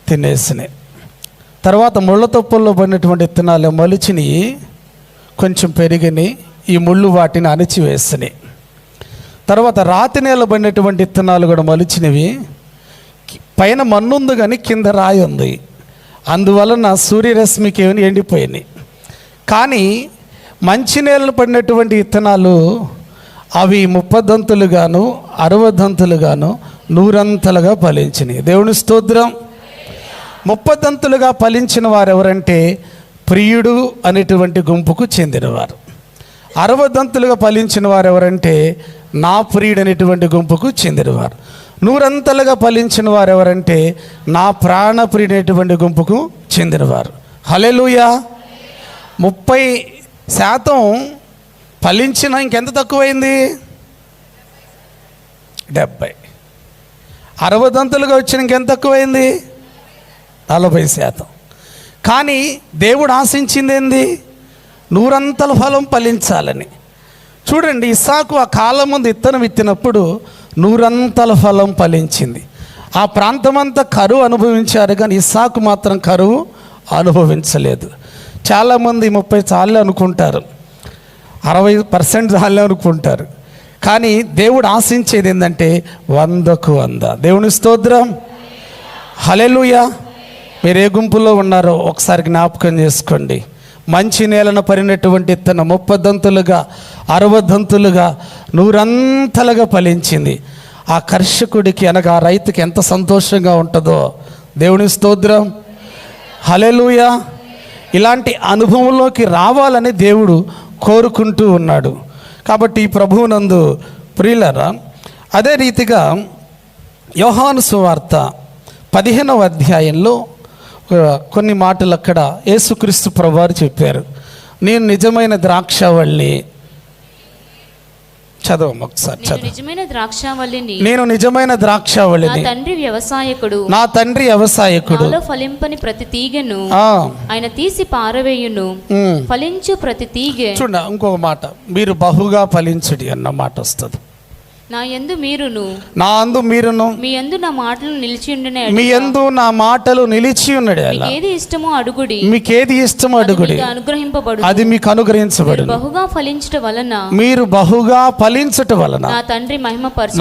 తినేసినాయి. తర్వాత ముళ్ళ తుప్పల్లో పడినటువంటి విత్తనాలు మొలిచినవి, కొంచెం పెరిగినాయి, ఈ ముళ్ళు వాటిని అణిచివేసినాయి. తర్వాత రాతి నేల పడినటువంటి విత్తనాలు కూడా మొలిచినవి, పైన మన్నుంది కానీ కింద రాయి ఉంది, అందువలన సూర్యరశ్మికి ఏమైనా ఎండిపోయినాయి. కానీ మంచి నేలలు పడినటువంటి విత్తనాలు అవి 30 దంతులుగాను 60 దంతులుగాను 100 ఫలించినాయి. దేవుని స్తోత్రం. 30 దంతులుగా ఫలించిన వారు ఎవరంటే ప్రియుడు అనేటువంటి గుంపుకు చెందినవారు. 60 దంతులుగా ఫలించిన వారు ఎవరంటే నా ప్రియుడు అనేటువంటి గుంపుకు చెందినవారు. 100 ఫలించిన వారు ఎవరంటే నా ప్రాణప్రియుడు అనేటువంటి గుంపుకు చెందినవారు. హల్లెలూయా. 30% ఫలించిన ఇంకెంత తక్కువైంది? 70. 60 దంతులుగా వచ్చిన ఇంకెంత తక్కువైంది? 40%. కానీ దేవుడు ఆశించింది ఏంది? 100 ఫలం ఫలించాలని. చూడండి, ఇస్సాకు ఆ కాలం ముందు విత్తనం విత్తినప్పుడు 100 ఫలం ఫలించింది. ఆ ప్రాంతమంతా కరువు అనుభవించారు, కానీ ఇస్సాకు మాత్రం కరువు అనుభవించలేదు. చాలామంది 30 చాలే అనుకుంటారు, 60% చాలే అనుకుంటారు. కానీ దేవుడు ఆశించేది ఏంటంటే 100కు 100. దేవుని స్తోత్రం. హల్లెలూయా. మీరు ఏ గుంపులో ఉన్నారో ఒకసారి జ్ఞాపకం చేసుకోండి. మంచి నేలను పరినటువంటి విత్తనం 30 దంతులుగా 60 దంతులుగా 100 ఫలించింది. ఆ కర్షకుడికి అనగా ఆ రైతుకి ఎంత సంతోషంగా ఉంటుందో. దేవుని స్తోత్రం. హల్లెలూయా. ఇలాంటి అనుభవంలోకి రావాలని దేవుడు కోరుకుంటూ ఉన్నాడు. కాబట్టి ఈ ప్రభువునందు ప్రియులారా, అదే రీతిగా యోహాను సువార్త 15వ అధ్యాయంలో కొన్ని మాటలు అక్కడ యేసుక్రీస్తు ప్రభువారు చెప్పారు. నేను నిజమైన ద్రాక్షవల్లి. చదవము ఒకసారి. నేను నిజమైన ద్రాక్షవల్లిని, నా తండ్రి వ్యవసాయకుడు. ఫలింపని ప్రతి తీగను ఆయన తీసి పారవేయును, ఫలించు ప్రతి తీగె. చూడ ఇంకొక మాట, మీరు బహుగా ఫలించుడి అన్న మాట వస్తుంది. నా యందు మీరును, నా అందు మీరును, మీ యందు నా మాటలు నిలిచి ఉండునే, మీ యందు నా మాటలు నిలిచి ఉన్నాడు. ఏది ఇష్టమో అడుగుడి, మీకేది ఇష్టమో అడుగుడి, అనుగ్రహింపబడు, అది మీకు అనుగ్రహించబడు. బహుగా ఫలించట వలన, మీరు బహుగా ఫలించట వలన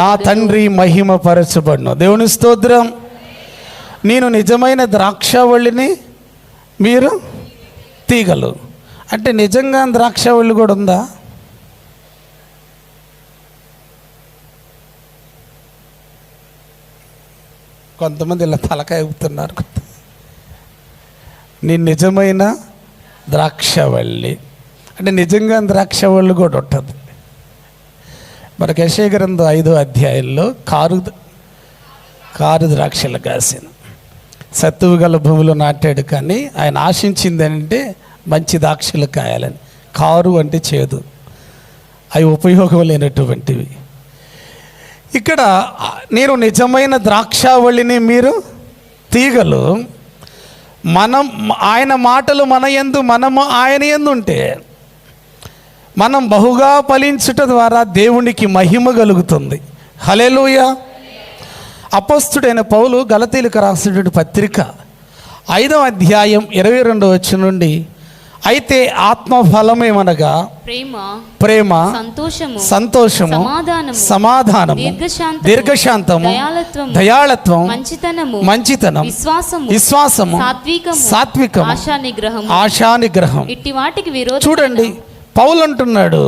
నా తండ్రి మహిమపరచబడును. దేవుని స్తోత్రం. నేను నిజమైన ద్రాక్షవల్లిని, మీరు తీగలు. అంటే నిజంగా ద్రాక్షవల్లి కూడా ఉందా? కొంతమంది ఇలా తలకాయ ఊపుతున్నారు. నీ నిజమైన ద్రాక్షవల్లి అంటే నిజంగా ద్రాక్షవల్లి కూడా ఉంటుంది. మనకి యెషయా గ్రంథం 5వ అధ్యాయంలో కారు ద్రాక్షలు కాసిన సత్తువు గల భూమిలో నాటాడు, కానీ ఆయన ఆశించింది అంటే మంచి ద్రాక్షలు కాయాలని. కారు అంటే చేదు, అవి ఉపయోగం లేనటువంటివి. ఇక్కడ నేను నిజమైన ద్రాక్షావళిని, మీరు తీగలు. మనం ఆయన మాటలు మన యందు, మనము ఆయన యందు ఉంటే మనం బహుగా ఫలించుట ద్వారా దేవునికి మహిమ కలుగుతుంది. హల్లెలూయా. అపోస్తుడైన పౌలు గలతీయులకు రాసినటువంటి పత్రిక 5వ అధ్యాయం 22వ వచనం నుండి, అయితే ఆత్మఫలమేమనగా ప్రేమ, సంతోషము, సమాధానము, దీర్ఘశాంతము, దయాళత్వం, మంచితనం, విశ్వాసము, సాత్వికము, ఆశానిగ్రహం. చూడండి, పౌలు అంటున్నాడు,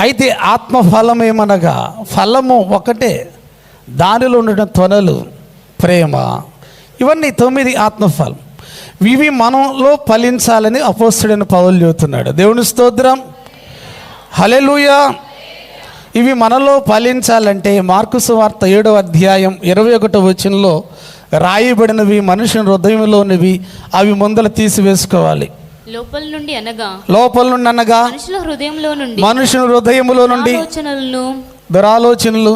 అయితే ఆత్మఫలమేమనగా, ఫలము ఒకటే, దానిలో ఉన్న తొనలు ప్రేమ. ఇవన్నీ 9 ఆత్మఫలం. ఇవి మనలో ఫలించాలని అపోస్తలుడైన పౌలు చెబుతున్నాడు. దేవుని స్తోత్రం, హల్లెలూయా. ఇవి మనలో ఫలించాలంటే మార్కు సువార్త 7వ అధ్యాయం 21వ వచనంలో రాయబడినవి మనుషుని హృదయంలోనివి, అవి ముందర తీసివేసుకోవాలి. లోపల నుండి అనగా మనుషుల హృదయములో నుండి దురాలోచనలు,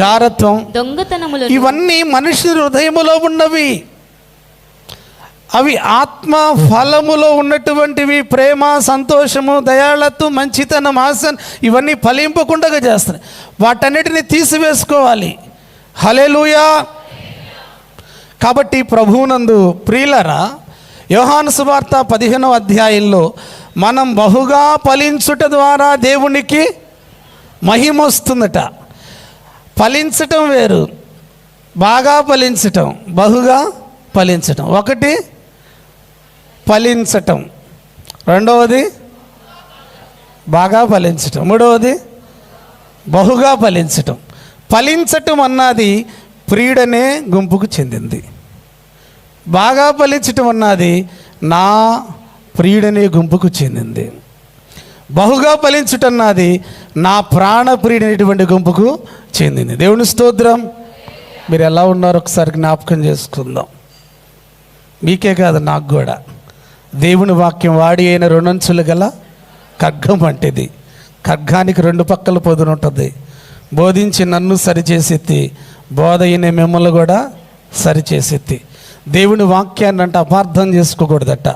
జారత్వం, దొంగతనములు, ఇవన్నీ మనుషుల హృదయములో ఉన్నవి. అవి ఆత్మ ఫలములో ఉన్నటువంటివి. ప్రేమ, సంతోషము, దయాళత్వం, మంచితనం, ఆసన్, ఇవన్నీ ఫలింపకుండా చేస్తున్నాయి. వాటన్నిటిని తీసివేసుకోవాలి. హల్లెలూయా. కాబట్టి ప్రభువునందు ప్రియులరా, యోహాను సువార్త 15వ అధ్యాయంలో మనం బహుగా ఫలించుట ద్వారా దేవునికి మహిమ వస్తుందట. ఫలించటం వేరు, బాగా ఫలించటం, బహుగా ఫలించటం. ఒకటి ఫలించటం, రెండవది బాగా ఫలించటం, మూడవది బహుగా ఫలించటం. ఫలించటం అన్నది ప్రియుడనే గుంపుకు చెందింది. బాగా ఫలించటం అన్నది నా ప్రియుడనే గుంపుకు చెందింది. బహుగా ఫలించటం అన్నది నా ప్రాణ ప్రియుడనేటువంటి గుంపుకు చెందింది. దేవుని స్తోత్రం. మీరు ఎలా ఉన్నారో ఒకసారి జ్ఞాపకం చేసుకుందాం. మీకే కాదు, నాకు కూడా. దేవుని వాక్యం వాడి అయిన 2 అంచులు గల ఖడ్గం వంటిది. ఖడ్గానికి 2 పక్కల పొదును ఉంటుంది. బోధించి నన్ను సరిచేసెత్తి, బోధ అయిన మిమ్మల్ని కూడా సరిచేసెత్తి. దేవుని వాక్యాన్ని అంటే అపార్థం చేసుకోకూడదట.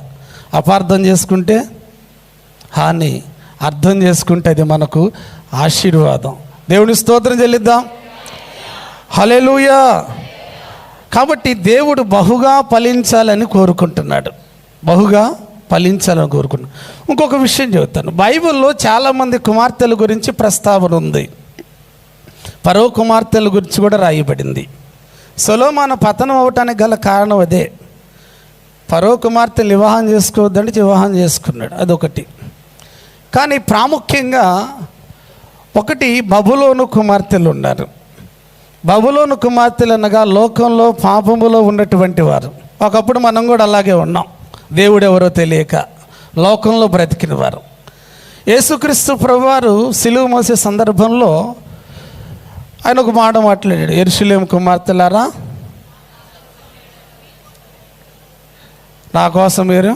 అపార్థం చేసుకుంటే హాని, అర్థం చేసుకుంటే అది మనకు ఆశీర్వాదం. దేవుని స్తోత్రం చెల్లిద్దాం. హల్లెలూయా. కాబట్టి దేవుడు బహుగా ఫలించాలని కోరుకుంటున్నాడు. బహుగా ఫలించాలని కోరుకున్నాడు. ఇంకొక విషయం చెబుతాను. బైబిల్లో చాలామంది కుమార్తెల గురించి ప్రస్తావన ఉంది. ఫరో కుమార్తెల గురించి కూడా రాయబడింది. సొలొమోను పతనం అవటానికి గల కారణం అదే. ఫరో కుమార్తెలు వివాహం చేసుకోవద్దంటే వివాహం చేసుకున్నాడు, అదొకటి. కానీ ప్రాముఖ్యంగా ఒకటి బబులోను కుమార్తెలు ఉన్నారు. బబులోను కుమార్తెలు అనగా లోకంలో పాపములో ఉన్నటువంటి వారు. ఒకప్పుడు మనం కూడా అలాగే ఉన్నాం. దేవుడు ఎవరో తెలియక లోకంలో బ్రతికిన వారు. యేసుక్రీస్తు ప్రభువారు సిలువ మోసే సందర్భంలో ఆయన ఒక మాట మాట్లాడాడు. యెరూషలేము కుమార్తెలారా, నా కోసం మీరు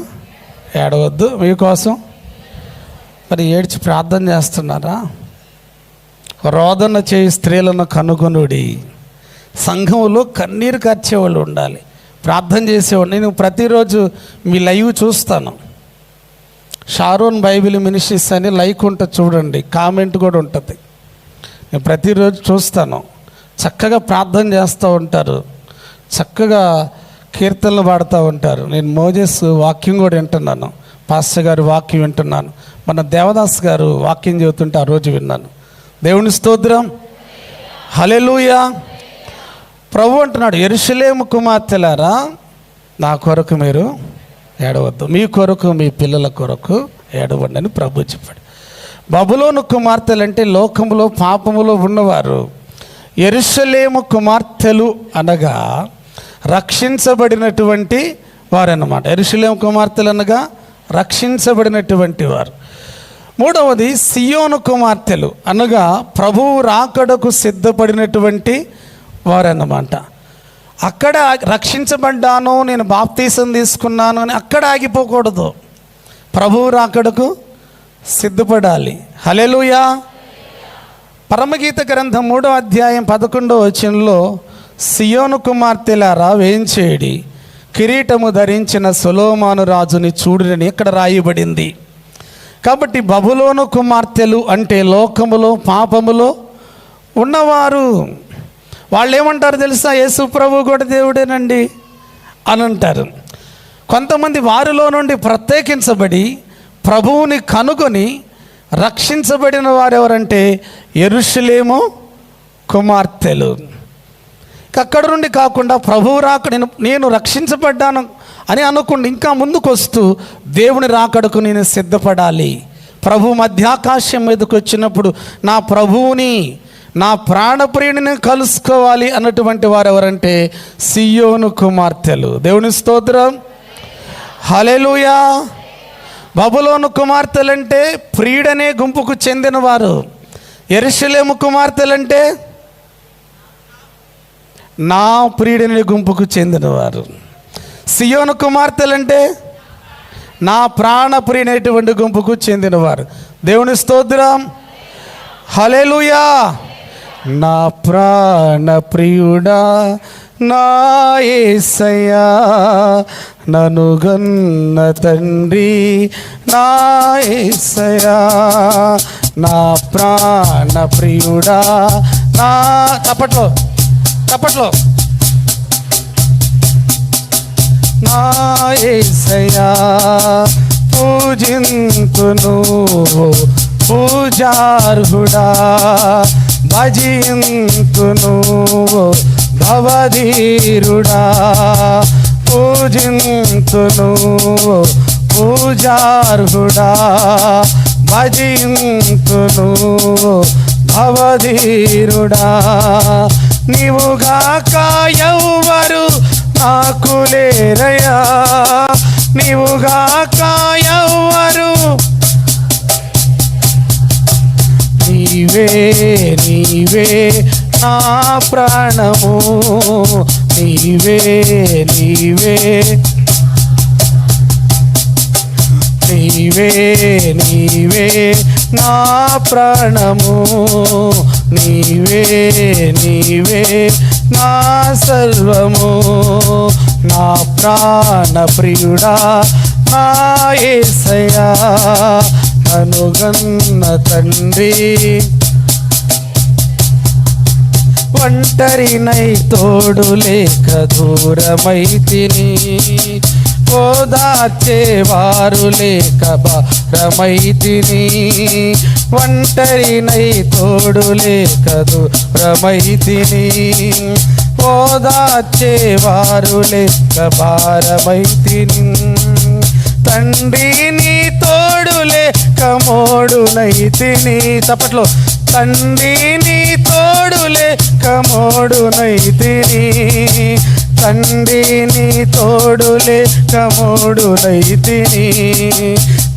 ఏడవద్దు, మీకోసం మరి ఏడ్చి ప్రార్థన చేస్తున్నారా? రోదన చేయి స్త్రీలను కనుగొనుడి. సంఘంలో కన్నీరు కార్చేవాళ్ళు ఉండాలి, ప్రార్థన చేసేవాళ్ళు. నేను ప్రతిరోజు మీ లైవ్ చూస్తాను. షారోన్ బైబిల్ మినిస్ట్రీస్ అని లైక్ ఉంటుంది, చూడండి, కామెంట్ కూడా ఉంటుంది. నేను ప్రతిరోజు చూస్తాను. చక్కగా ప్రార్థన చేస్తూ ఉంటారు, చక్కగా కీర్తనలు పాడుతూ ఉంటారు. నేను మోజెస్ వాక్యం కూడా వింటున్నాను, పాస్టర్ గారి వాక్యం వింటున్నాను, మన దేవదాస్ గారు వాక్యం చెబుతుంటే ఆ రోజు విన్నాను. దేవుని స్తోత్రం, హల్లెలూయా. ప్రభు అంటున్నాడు, యెరూషలేము కుమార్తెలారా, నా కొరకు మీరు ఏడవద్దు, మీ కొరకు మీ పిల్లల కొరకు ఏడవండి అని ప్రభు చెప్పాడు. బబులోను కుమార్తెలు అంటే లోకములో పాపములో ఉన్నవారు. యెరూషలేము కుమార్తెలు అనగా రక్షించబడినటువంటి వారన్నమాట. యెరూషలేము కుమార్తెలు అనగా రక్షించబడినటువంటి వారు. మూడవది సియోను కుమార్తెలు అనగా ప్రభువు రాకడకు సిద్ధపడినటువంటి వారన్నమాట. అక్కడ రక్షించబడ్డాను, నేను బాప్తీసం తీసుకున్నాను అని అక్కడ ఆగిపోకూడదు. ప్రభువు రాకడకు సిద్ధపడాలి. హల్లెలూయా. పరమగీత గ్రంథం 3వ అధ్యాయం 11వ వచనంలో సియోను కుమార్తెలారా వేంచేడి, కిరీటము ధరించిన సొలొమోను రాజుని చూడురని ఇక్కడ రాయబడింది. కాబట్టి బబులోను కుమార్తెలు అంటే లోకములో పాపములో ఉన్నవారు. వాళ్ళు ఏమంటారు తెలుసా? యేసు ప్రభు కూడా దేవుడేనండి అని అంటారు. కొంతమంది వారిలో నుండి ప్రత్యేకించబడి ప్రభువుని కనుగొని రక్షించబడిన వారు ఎవరంటే యెరూషలేము కుమార్తెలు. అక్కడ నుండి కాకుండా ప్రభువు రాక నేను రక్షించబడ్డాను అని అనుకుండి ఇంకా ముందుకు వస్తూ దేవుని రాకడకు నేను సిద్ధపడాలి. ప్రభు మధ్యాకాశం మీదకి వచ్చినప్పుడు నా ప్రభువుని, నా ప్రాణప్రియుడిని కలుసుకోవాలి అన్నటువంటి వారు ఎవరంటే సియోను కుమార్తెలు. దేవుని స్తోత్రం. హల్లెలూయా. బబులోను కుమార్తెలంటే ప్రియుడనే గుంపుకు చెందినవారు. యెరూషలేము కుమార్తెలంటే నా ప్రియుడనే గుంపుకు చెందినవారు. సియోను కుమార్తెలంటే నా ప్రాణప్రియుడైనటువంటి గుంపుకు చెందినవారు. దేవుని స్తోత్రం. హల్లెలూయా. నా ప్రాణప్రియుడా నా యేసయ్యా, నన్ను గన్న తండ్రి నా యేసయ్యా, నా ప్రాణప్రియుడా నా తప్పట్లో నా యేసయ్యా పూజింతును పూజార్హుడా, భజింతును భవధీరుడా, పూజింతును పూజార్హుడా, భజింతును భవధీరుడా. నీవుగాక ఎవ్వరు నాకు లేరయ్యా, నీవుగాక ఎవ్వరు, నీవే నీవే నా ప్రాణము, నీవే నీవే నీవే నీవే నా ప్రాణము, నీవే నీవే నా సర్వము, నా ప్రాణప్రియుడా నా యేసయ్యా, అనుగన్న తండ్రి. ఒంటరినై తోడు లేక దూరమైతిని, ఓదార్చేవారు లేక భారమైతిని, ఒంటరినై తోడు లేక దూరమైతిని, ఓదార్చేవారు లేక భారమైతిని. తండ్రి నీ తోడు లేక మోడునైతిని. చప్పట్లో. తండ్రి నీ తోడు లేక మోడునైతిని, తండ్రి నీ తోడు లేక మోడునైతిని,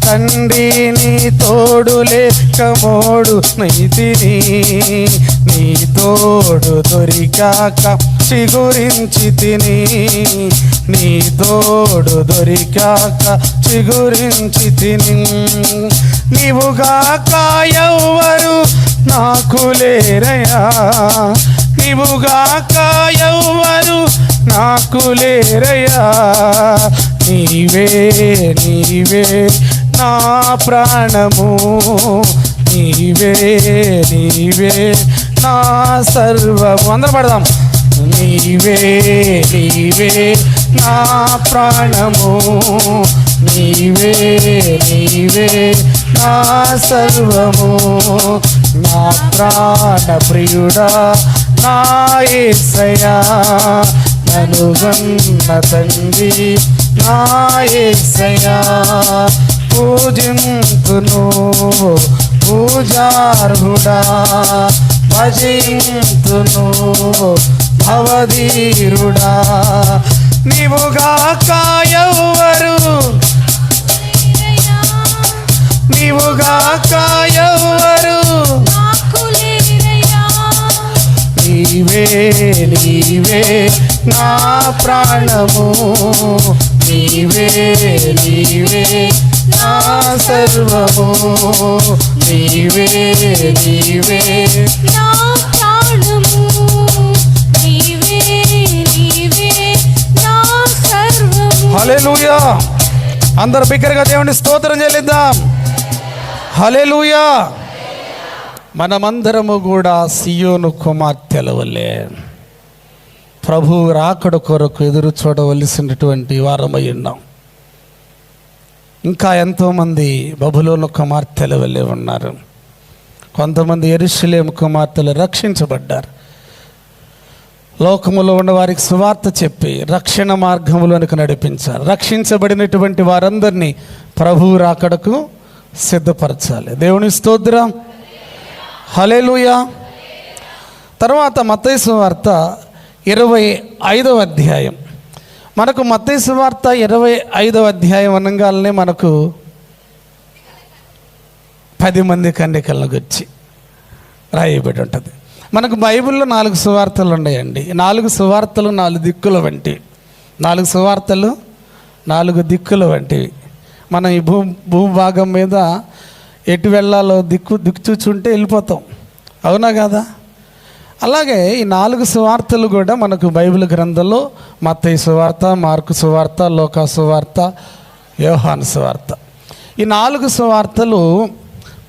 తండ్రి నీ తోడు లేక మోడునైతిని. నీ తోడు దొరికాక చిగురించి తిని, నీ తోడు దొరికాక చిగురించి తిని. నీవుగాక ఎవ్వరు నాకు లేరయ్యా, నీవుగాక ఎవ్వరు నాకు లేరయ్యా, నీవే నీవే నా ప్రాణము, నీవే నీవే నా సర్వము. అందరూ పడదాం. నీవే నీవే నా ప్రాణము, నీవే నీవే నా సర్వము, నా ప్రాణప్రియుడా నా యేసయ్యా, నన్ను గన్న తండ్రి నా యేసయ్యా, పూజింతును పూజార్హుడా, భజింతును భవధీరుడా, పూజింతును పూజార్హుడా, భజింతును భవధీరుడా. పూజింతును పూజార్హుడా, భజింతును భవధీరుడా. పూజింతును పూజార్హుడా, భజింతును భవధీరుడా. పూజింతును పూజార్హుడా, భజింతును భవధీరుడా. పూజింతును భజింతును భవధీరుడా. నీవుగాక ఎవ్వరు, నీవుగాక ఎవ్వరు, నీవే నీవే నా ప్రాణము, నీవే నీవే నా సర్వము, నీవే నీవే నా ప్రాణము, నీవే నీవే నా సర్వము. హల్లెలూయా. అందరూ బిగ్గరగా దేవుని స్తోత్రం చెల్లిద్దాం. హల్లెలూయా. మనమందరము కూడా సియోను కుమార్తెల వలె ప్రభు రాకడ కొరకు ఎదురు చూడవలసినటువంటి వారమై ఉన్నాం. ఇంకా ఎంతోమంది బబులోను కుమార్తెల వలె ఉన్నారు. కొంతమంది యెరూషలేము కుమార్తెలు రక్షించబడ్డారు. లోకములో ఉన్న వారికి సువార్త చెప్పి రక్షణ మార్గములోనికి నడిపించారు. రక్షించబడినటువంటి వారందరినీ ప్రభు రాకడకు సిద్ధపరచాలి. దేవుని స్తోత్రం. హల్లెలూయా. తర్వాత మత్తయి సువార్త 25వ అధ్యాయం. మనకు మత్తయి సువార్త 25వ అధ్యాయం అనగానే మనకు 10 మంది కన్యకలను గురించి రాయబడి ఉంటుంది. మనకు బైబిల్లో 4 సువార్తలు ఉన్నాయండి. 4 సువార్తలు 4 దిక్కుల వంటివి. 4 సువార్తలు 4 దిక్కుల వంటివి. మనం ఈ భూభాగం మీద ఎటు వెళ్ళాలో దిక్కు చూచుంటే వెళ్ళిపోతాం, అవునా కదా? అలాగే ఈ 4 సువార్తలు కూడా మనకు బైబిల్ గ్రంథంలో మత్తయి సువార్త, మార్కు సువార్త, లూకా సువార్త, యోహాను సువార్త. ఈ 4 సువార్తలు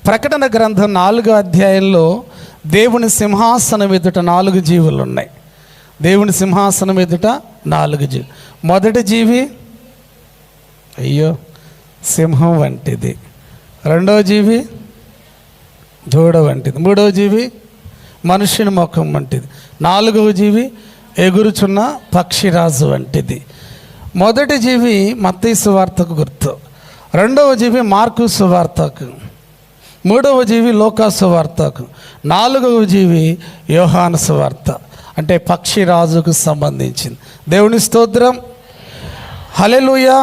ప్రకటన గ్రంథం 4వ అధ్యాయంలో దేవుని సింహాసనం ఎదుట 4 జీవులు ఉన్నాయి. దేవుని సింహాసనం ఎదుట 4 జీవులు. మొదటి జీవి అయ్యో సింహం వంటిది, రెండవ జీవి దూడ వంటిది, మూడవ జీవి మనుష్యుని ముఖం వంటిది, 4వ జీవి ఎగురుచున్న పక్షిరాజు వంటిది. మొదటి జీవి మత్తయి సువార్తకు గుర్తు, రెండవ జీవి మార్కు సువార్తకు, మూడవ జీవి లూకా సువార్తకు, 4వ జీవి యోహాను సువార్త, అంటే పక్షిరాజుకు సంబంధించింది. దేవుని స్తోత్రం. హల్లెలూయా.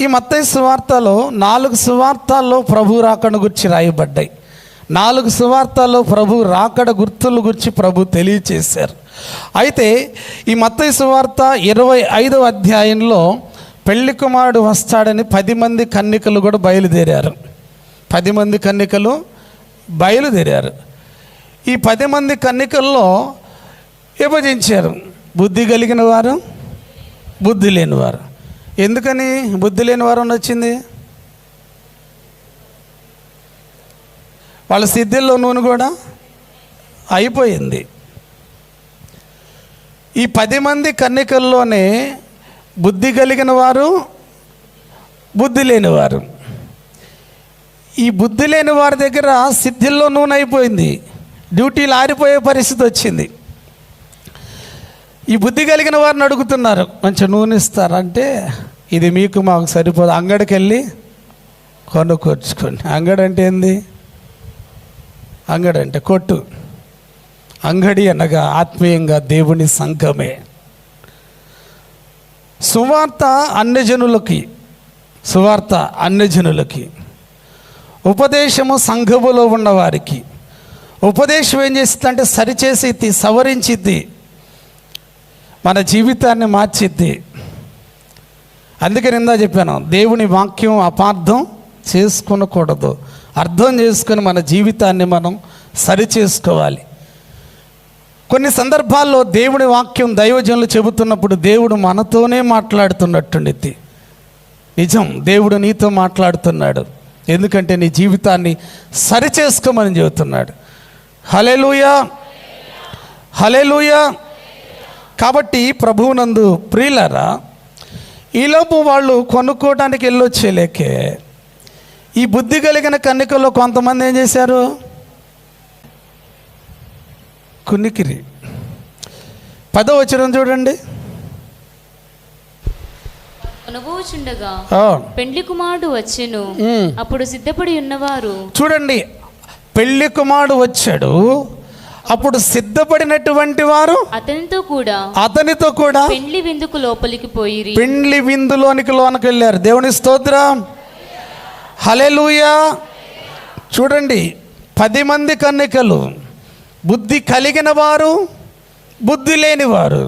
ఈ మత్తయి సువార్తలో 4 సువార్తల్లో ప్రభు రాకడ గురించి రాయబడ్డాయి. 4 సువార్తల్లో ప్రభు రాకడ గుర్తుల గురించి ప్రభు తెలియచేశారు. అయితే ఈ మత్తయి సువార్త 25వ అధ్యాయంలో పెళ్లి కుమారుడు వస్తాడని 10 మంది కన్యకలు కూడా బయలుదేరారు. 10 మంది కన్యకలు బయలుదేరారు. ఈ 10 మంది కన్యకల్లో విభజించారు. బుద్ధి కలిగిన వారు, బుద్ధి లేనివారు. ఎందుకని బుద్ధి లేని వారు వచ్చింది? వాళ్ళ సిద్ధిల్లో నూనె కూడా అయిపోయింది. ఈ 10 మంది కన్యకల్లోనే బుద్ధి కలిగిన వారు, బుద్ధి లేనివారు. ఈ బుద్ధి లేని వారి దగ్గర సిద్ధిల్లో నూనె అయిపోయింది, డ్యూటీలు ఆరిపోయే పరిస్థితి వచ్చింది. ఈ బుద్ధి కలిగిన వారిని అడుగుతున్నారు, మంచి నూనె ఇస్తారంటే ఇది మీకు మాకు సరిపోదు, అంగడికి వెళ్ళి కొనుక్కొచ్చుకోండి. అంగడి అంటే ఏంది? అంగడి అంటే కొట్టు. అంగడి అనగా ఆత్మీయంగా దేవుని సంఘమే. సువార్త అన్యజనులకి, సువార్త అన్యజనులకి, ఉపదేశము సంఘములో ఉన్నవారికి. ఉపదేశం ఏం చేస్తుందంటే సరిచేసిద్ది, సవరించిద్ది, మన జీవితాన్ని మార్చిద్ది. అందుకే నిందా చెప్పాను, దేవుని వాక్యం అపార్థం చేసుకొనకూడదు. అర్థం చేసుకొని మన జీవితాన్ని మనం సరిచేసుకోవాలి. కొన్ని సందర్భాల్లో దేవుని వాక్యం దైవజనులు చెబుతున్నప్పుడు దేవుడు మనతోనే మాట్లాడుతున్నట్టుండిద్ది. నిజం, దేవుడు నీతో మాట్లాడుతున్నాడు. ఎందుకంటే నీ జీవితాన్ని సరిచేసుకోమని చెబుతున్నాడు. హల్లెలూయా, హల్లెలూయా. కాబట్టి ప్రభువునందు ప్రియులారా, ఈలోపు వాళ్ళు కొనుక్కోవడానికి వెళ్ళొచ్చేలేకే ఈ బుద్ధి కలిగిన కన్యకల్లో కొంతమంది ఏం చేశారు? కునికిరి. 10వ వచనం చూడండి. కొనబోచుండగా పెండ్లి కుమారుడు వచ్చెను, అప్పుడు సిద్ధపడి ఉన్నవారు. చూడండి, పెళ్లి కుమారుడు వచ్చాడు, అప్పుడు సిద్ధపడినటువంటి వారు అతనితో కూడా పెండ్లి విందుకు లోపలికి పోయిరి. పెండ్లి విందులోనికి వెళ్ళారు. దేవుని స్తోత్రం, హల్లెలూయా. చూడండి, 10 మంది కన్యకలు, బుద్ధి కలిగిన వారు, బుద్ధి లేని వారు.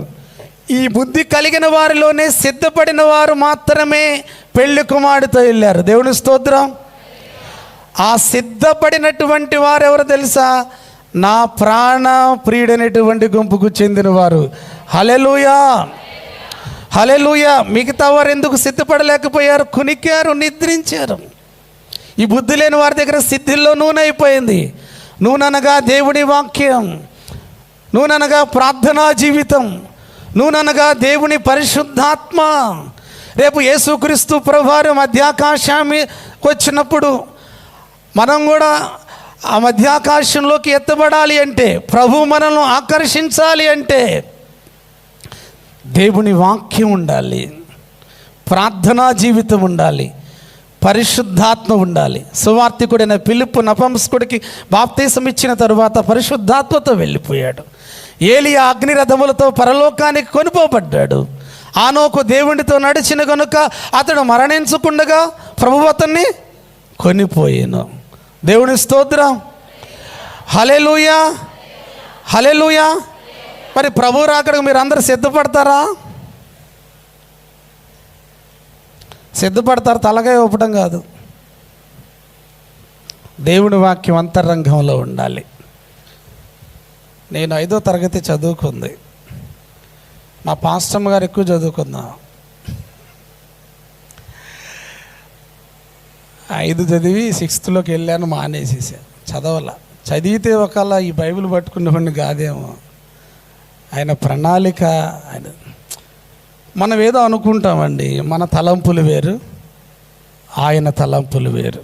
ఈ బుద్ధి కలిగిన వారిలోనే సిద్ధపడిన వారు మాత్రమే పెళ్లి కుమారుడితో వెళ్ళారు. దేవుని స్తోత్రం. ఆ సిద్ధపడినటువంటి వారు ఎవరు తెలుసా? నా ప్రాణ ప్రియుడైనటువంటి గుంపుకు చెందినవారు. హల్లెలూయా, హల్లెలూయా. మిగతా వారు ఎందుకు సిద్ధపడలేకపోయారు? కునికారు, నిద్రించారు. ఈ బుద్ధి లేని వారి దగ్గర సిద్ధిల్లో నూనె అయిపోయింది. నూనెనగా దేవుని వాక్యం, నూనెనగా ప్రార్థనా జీవితం, నూనెనగా దేవుని పరిశుద్ధాత్మ. రేపు యేసుక్రీస్తు ప్రభువారు మధ్యాకాశానికి వచ్చినప్పుడు మనం కూడా ఆ మధ్యాకాశంలోకి ఎత్తబడాలి అంటే, ప్రభు మనల్ని ఆకర్షించాలి అంటే దేవుని వాక్యం ఉండాలి, ప్రార్థనా జీవితం ఉండాలి, పరిశుద్ధాత్మ ఉండాలి. సువార్తికుడైన ఫిలిప్పు నపుంసకుడికి బాప్తీసం ఇచ్చిన తరువాత పరిశుద్ధాత్మతో వెళ్ళిపోయాడు. ఏలియా అగ్నిరథములతో పరలోకానికి కొనిపోబడ్డాడు. ఆనోకు దేవునితో నడిచిన కనుక అతడు మరణించకుండగా ప్రభువు అతన్ని కొనిపోయాను. దేవుని స్తోత్రం, హల్లెలూయా, హల్లెలూయా. మరి ప్రభు రాకడకు మీరు అందరూ సిద్ధపడతారా? సిద్ధపడతారు, తలగా ఊపడం కాదు. దేవుని వాక్యం అంతరంగంలో ఉండాలి. నేను 5వ తరగతి చదువుకుంది, మా పాస్టమ్మ గారు ఎక్కువ చదువుకుందా. 5 చదివి 6th వెళ్ళాను, మానేసేసాను, చదవాల. చదివితే ఒకవేళ ఈ బైబిల్ పట్టుకునేవాడిని కాదేమో. ఆయన ప్రణాళిక, ఆయన మనం ఏదో అనుకుంటామండి. మన తలంపులు వేరు, ఆయన తలంపులు వేరు.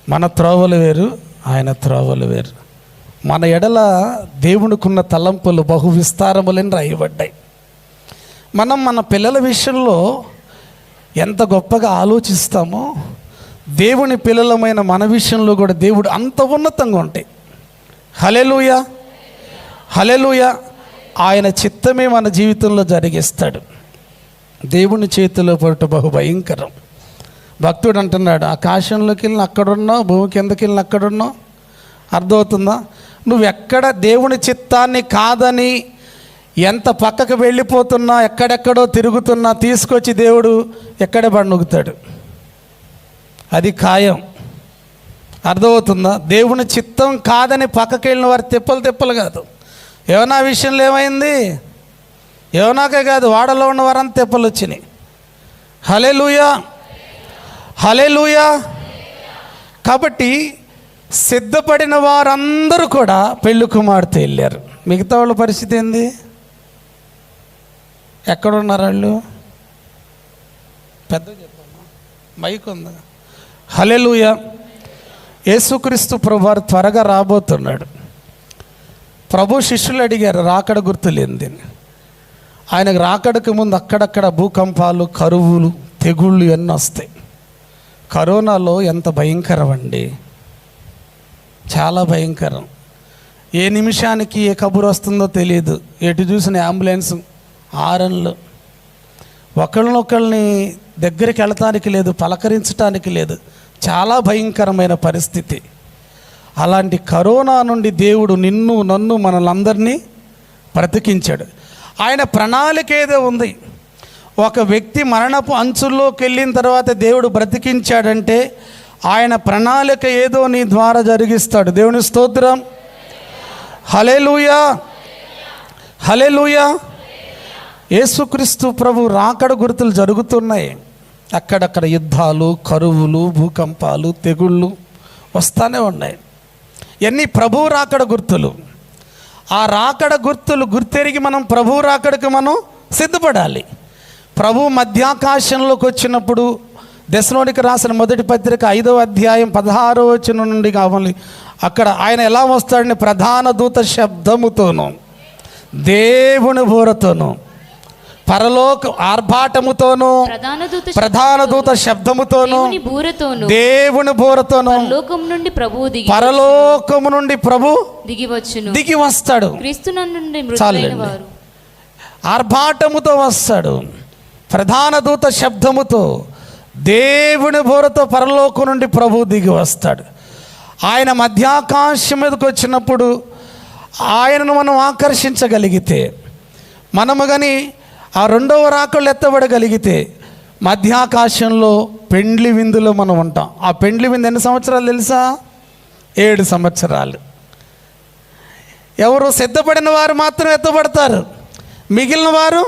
మన త్రోవలు వేరు, ఆయన త్రోవలు వేరు. మన ఎడల దేవునికున్న తలంపులు బహు విస్తారములని రాయబడ్డాయి. మనం మన పిల్లల విషయంలో ఎంత గొప్పగా ఆలోచిస్తామో, దేవుని పిల్లలమైన మన విషయంలో కూడా దేవుడు అంత ఉన్నతంగా ఉంటాయి. హల్లెలూయా, హల్లెలూయా. ఆయన చిత్తమే మన జీవితంలో జరిగిస్తాడు. దేవుని చేతిలో పడట బహు భయంకరం. భక్తుడు అంటున్నాడు, ఆకాశంలోకి వెళ్ళిన అక్కడున్నావు, భూమి కిందకి వెళ్ళిన అక్కడున్నావు. అర్థమవుతుందా? నువ్వెక్కడ దేవుని చిత్తాన్ని కాదని ఎంత పక్కకు వెళ్ళిపోతున్నా, ఎక్కడెక్కడో తిరుగుతున్నా, తీసుకొచ్చి దేవుడు ఎక్కడే పడనుగుతాడు. అది ఖాయం. అర్థమవుతుందా? దేవుని చిత్తం కాదని పక్కకి వెళ్ళిన వారు తిప్పలు కాదు. యోనా విషయంలో ఏమైంది? యోనాకే కాదు, వాడలో ఉన్న వారంతా తిప్పలు వచ్చినాయి. హల్లెలూయా, హల్లెలూయా. కాబట్టి సిద్ధపడిన వారందరూ కూడా పెళ్లి కుమార్తె వెళ్ళారు. మిగతా వాళ్ళ పరిస్థితి ఏంది? ఎక్కడున్నారు వాళ్ళు? పెద్ద చెప్పమ్మా, మైక్ ఉందా? హల్లెలూయా. యేసుక్రీస్తు ప్రభువారు త్వరగా రాబోతున్నాడు. ప్రభు శిష్యులు అడిగారు, రాకడ గుర్తులేంది. ఆయనకు రాకడకు ముందు అక్కడక్కడ భూకంపాలు, కరువులు, తెగుళ్ళు ఎన్నో వస్తాయి. కరోనాలో ఎంత భయంకరం అండి, చాలా భయంకరం. ఏ నిమిషానికి ఏ కబురు వస్తుందో తెలియదు. ఎటు చూసిన అంబులెన్స్ ఆరన్లు. ఒకళ్ళనొకళ్ళని దగ్గరికి వెళ్ళటానికి లేదు, పలకరించడానికి లేదు. చాలా భయంకరమైన పరిస్థితి. అలాంటి కరోనా నుండి దేవుడు నిన్ను, నన్ను, మనలందరినీ బ్రతికించాడు. ఆయన ప్రణాళిక ఏదో ఉంది. ఒక వ్యక్తి మరణపు అంచుల్లోకి వెళ్ళిన తర్వాత దేవుడు బ్రతికించాడంటే ఆయన ప్రణాళిక ఏదో నీ ద్వారా జరిగిస్తాడు. దేవుని స్తోత్రం, హల్లెలూయా, హల్లెలూయా. యేసుక్రీస్తు ప్రభు రాకడ గుర్తులు జరుగుతున్నాయి. అక్కడక్కడ యుద్ధాలు, కరువులు, భూకంపాలు, తెగుళ్ళు వస్తూనే ఉన్నాయి. ఎన్ని ప్రభు రాకడ గుర్తులు. ఆ రాకడ గుర్తులు గుర్తెరిగి మనం ప్రభు రాకడకు మనం సిద్ధపడాలి. ప్రభు మధ్యాకాశంలోకి వచ్చినప్పుడు దెస్సలోనికి రాసిన మొదటి పత్రిక 5వ అధ్యాయం 16వ వచనం నుండి కావాలి. అక్కడ ఆయన ఎలా వస్తాడని, ప్రధాన దూత శబ్దముతోనూ దేవుని బూరతోనూ పరలోక ఆర్భాటముతోను ప్రధాన దూత శబ్దముతోను దేవుని బూరతోను పరలోకము నుండి ప్రభు దిగి వస్తాడు. చాలండి. ఆర్భాటముతో వస్తాడు, ప్రధాన దూత శబ్దముతో దేవుని బూరతో పరలోకం నుండి ప్రభు దిగి వస్తాడు. ఆయన మధ్యాకాశం మీదకి వచ్చినప్పుడు ఆయనను మనం ఆకర్షించగలిగితే, మనము కానీ ఆ రెండవ రాకళ్ళు ఎత్తబడగలిగితే మధ్యాకాశంలో పెండ్లి విందులో మనం ఉంటాం. ఆ పెండ్లి విందు ఎన్ని సంవత్సరాలు తెలుసా? 7 సంవత్సరాలు. ఎవరు సిద్ధపడిన వారు మాత్రం ఎత్తబడతారు, మిగిలిన వారు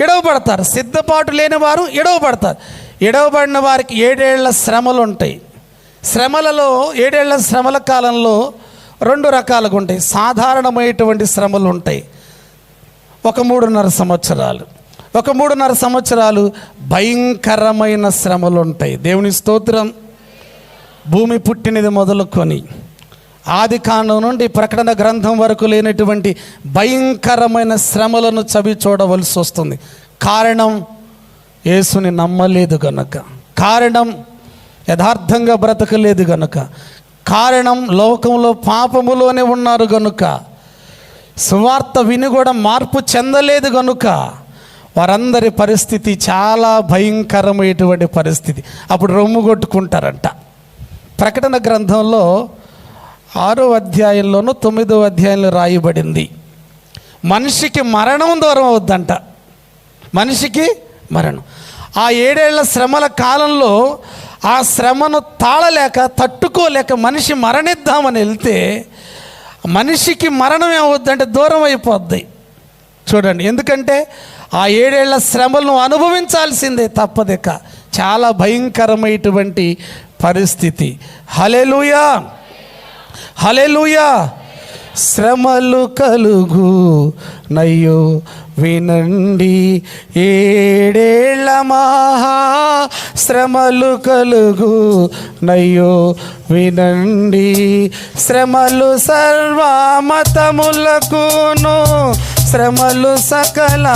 ఎడవబడతారు. సిద్ధపాటు లేని వారు ఎడవబడతారు. ఎడవబడిన వారికి 7 ఏళ్ల శ్రమలు ఉంటాయి. శ్రమలలో 7 ఏళ్ల శ్రమల కాలంలో 2 రకాలుగా ఉంటాయి. సాధారణమైనటువంటి శ్రమలు ఉంటాయి, ఒక 3.5 సంవత్సరాలు. ఒక 3.5 సంవత్సరాలు భయంకరమైన శ్రమలు ఉంటాయి. దేవుని స్తోత్రం. భూమి పుట్టినది మొదలుకొని ఆది కాండం నుండి ప్రకటన గ్రంథం వరకు లేనటువంటి భయంకరమైన శ్రమలను చవి చూడవలసి వస్తుంది. కారణం యేసుని నమ్మలేదు గనుక, కారణం యథార్థంగా బ్రతకలేదు గనుక, కారణం లోకంలో పాపములోనే ఉన్నారు గనుక, సువార్త విని కూడా మార్పు చెందలేదు గనుక వారందరి పరిస్థితి చాలా భయంకరమైనటువంటి పరిస్థితి. అప్పుడు రొమ్ము కొట్టుకుంటారంట. ప్రకటన గ్రంథంలో 6వ అధ్యాయంలోనూ 9వ అధ్యాయంలో రాయబడింది, మనిషికి మరణం దూరం అవుద్దంట. మనిషికి మరణం. ఆ 7 ఏళ్ల శ్రమల కాలంలో ఆ శ్రమను తాళలేక తట్టుకోలేక మనిషి మరణిద్దామని వెళ్తే మనిషికి మరణం ఏమవుద్దంటే దూరం అయిపోద్ది. చూడండి, ఎందుకంటే ఆ 7 ఏళ్ల శ్రమలను అనుభవించాల్సిందే, తప్పదిక. చాలా భయంకరమైనటువంటి పరిస్థితి. హల్లెలూయా, హల్లెలూయా. శ్రమలు కలుగు నయ్యో వినండి, 7 ఏళ్ల మహా శ్రమలు కలుగు నయ్యో వినండి. శ్రమలు సర్వమతములకును, శ్రమలు సకల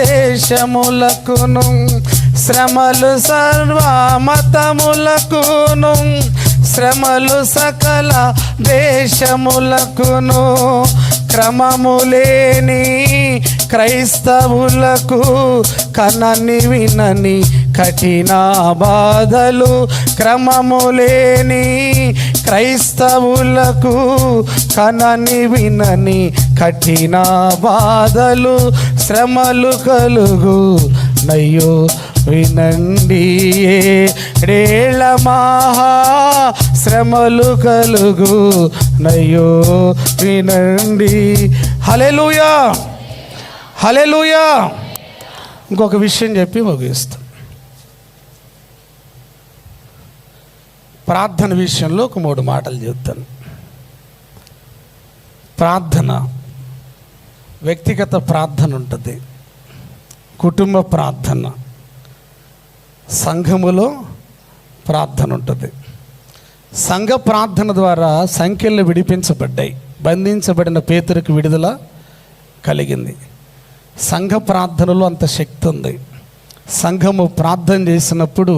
దేశములకును, శ్రమలు సర్వమతములకును, శ్రమలు సకల దేశములకును, క్రమములేని క్రైస్తవులకు కనని వినని కఠిన బాధలు. క్రమములేని క్రైస్తవులకు కనని వినని కఠిన బాధలు. శ్రమలు కలుగు నయ్యో వినండి, 7 ఏళ్ల మహా శ్రమలు కలుగు నయ్యో వినండి. హల్లెలూయా, హల్లెలూయా. ఇంకొక విషయం చెప్పి ముగిస్తాం. ప్రార్థన విషయంలో ఒక 3 మాటలు చెప్తాను. ప్రార్థన, వ్యక్తిగత ప్రార్థన ఉంటుంది, కుటుంబ ప్రార్థన, సంఘములో ప్రార్థన ఉంటుంది. సంఘ ప్రార్థన ద్వారా సంఖ్యలు విడిపించబడ్డాయి, బంధించబడిన పేతురుకు విడుదల కలిగింది. సంఘ ప్రార్థనలో అంత శక్తి ఉంది. సంఘము ప్రార్థన చేసినప్పుడు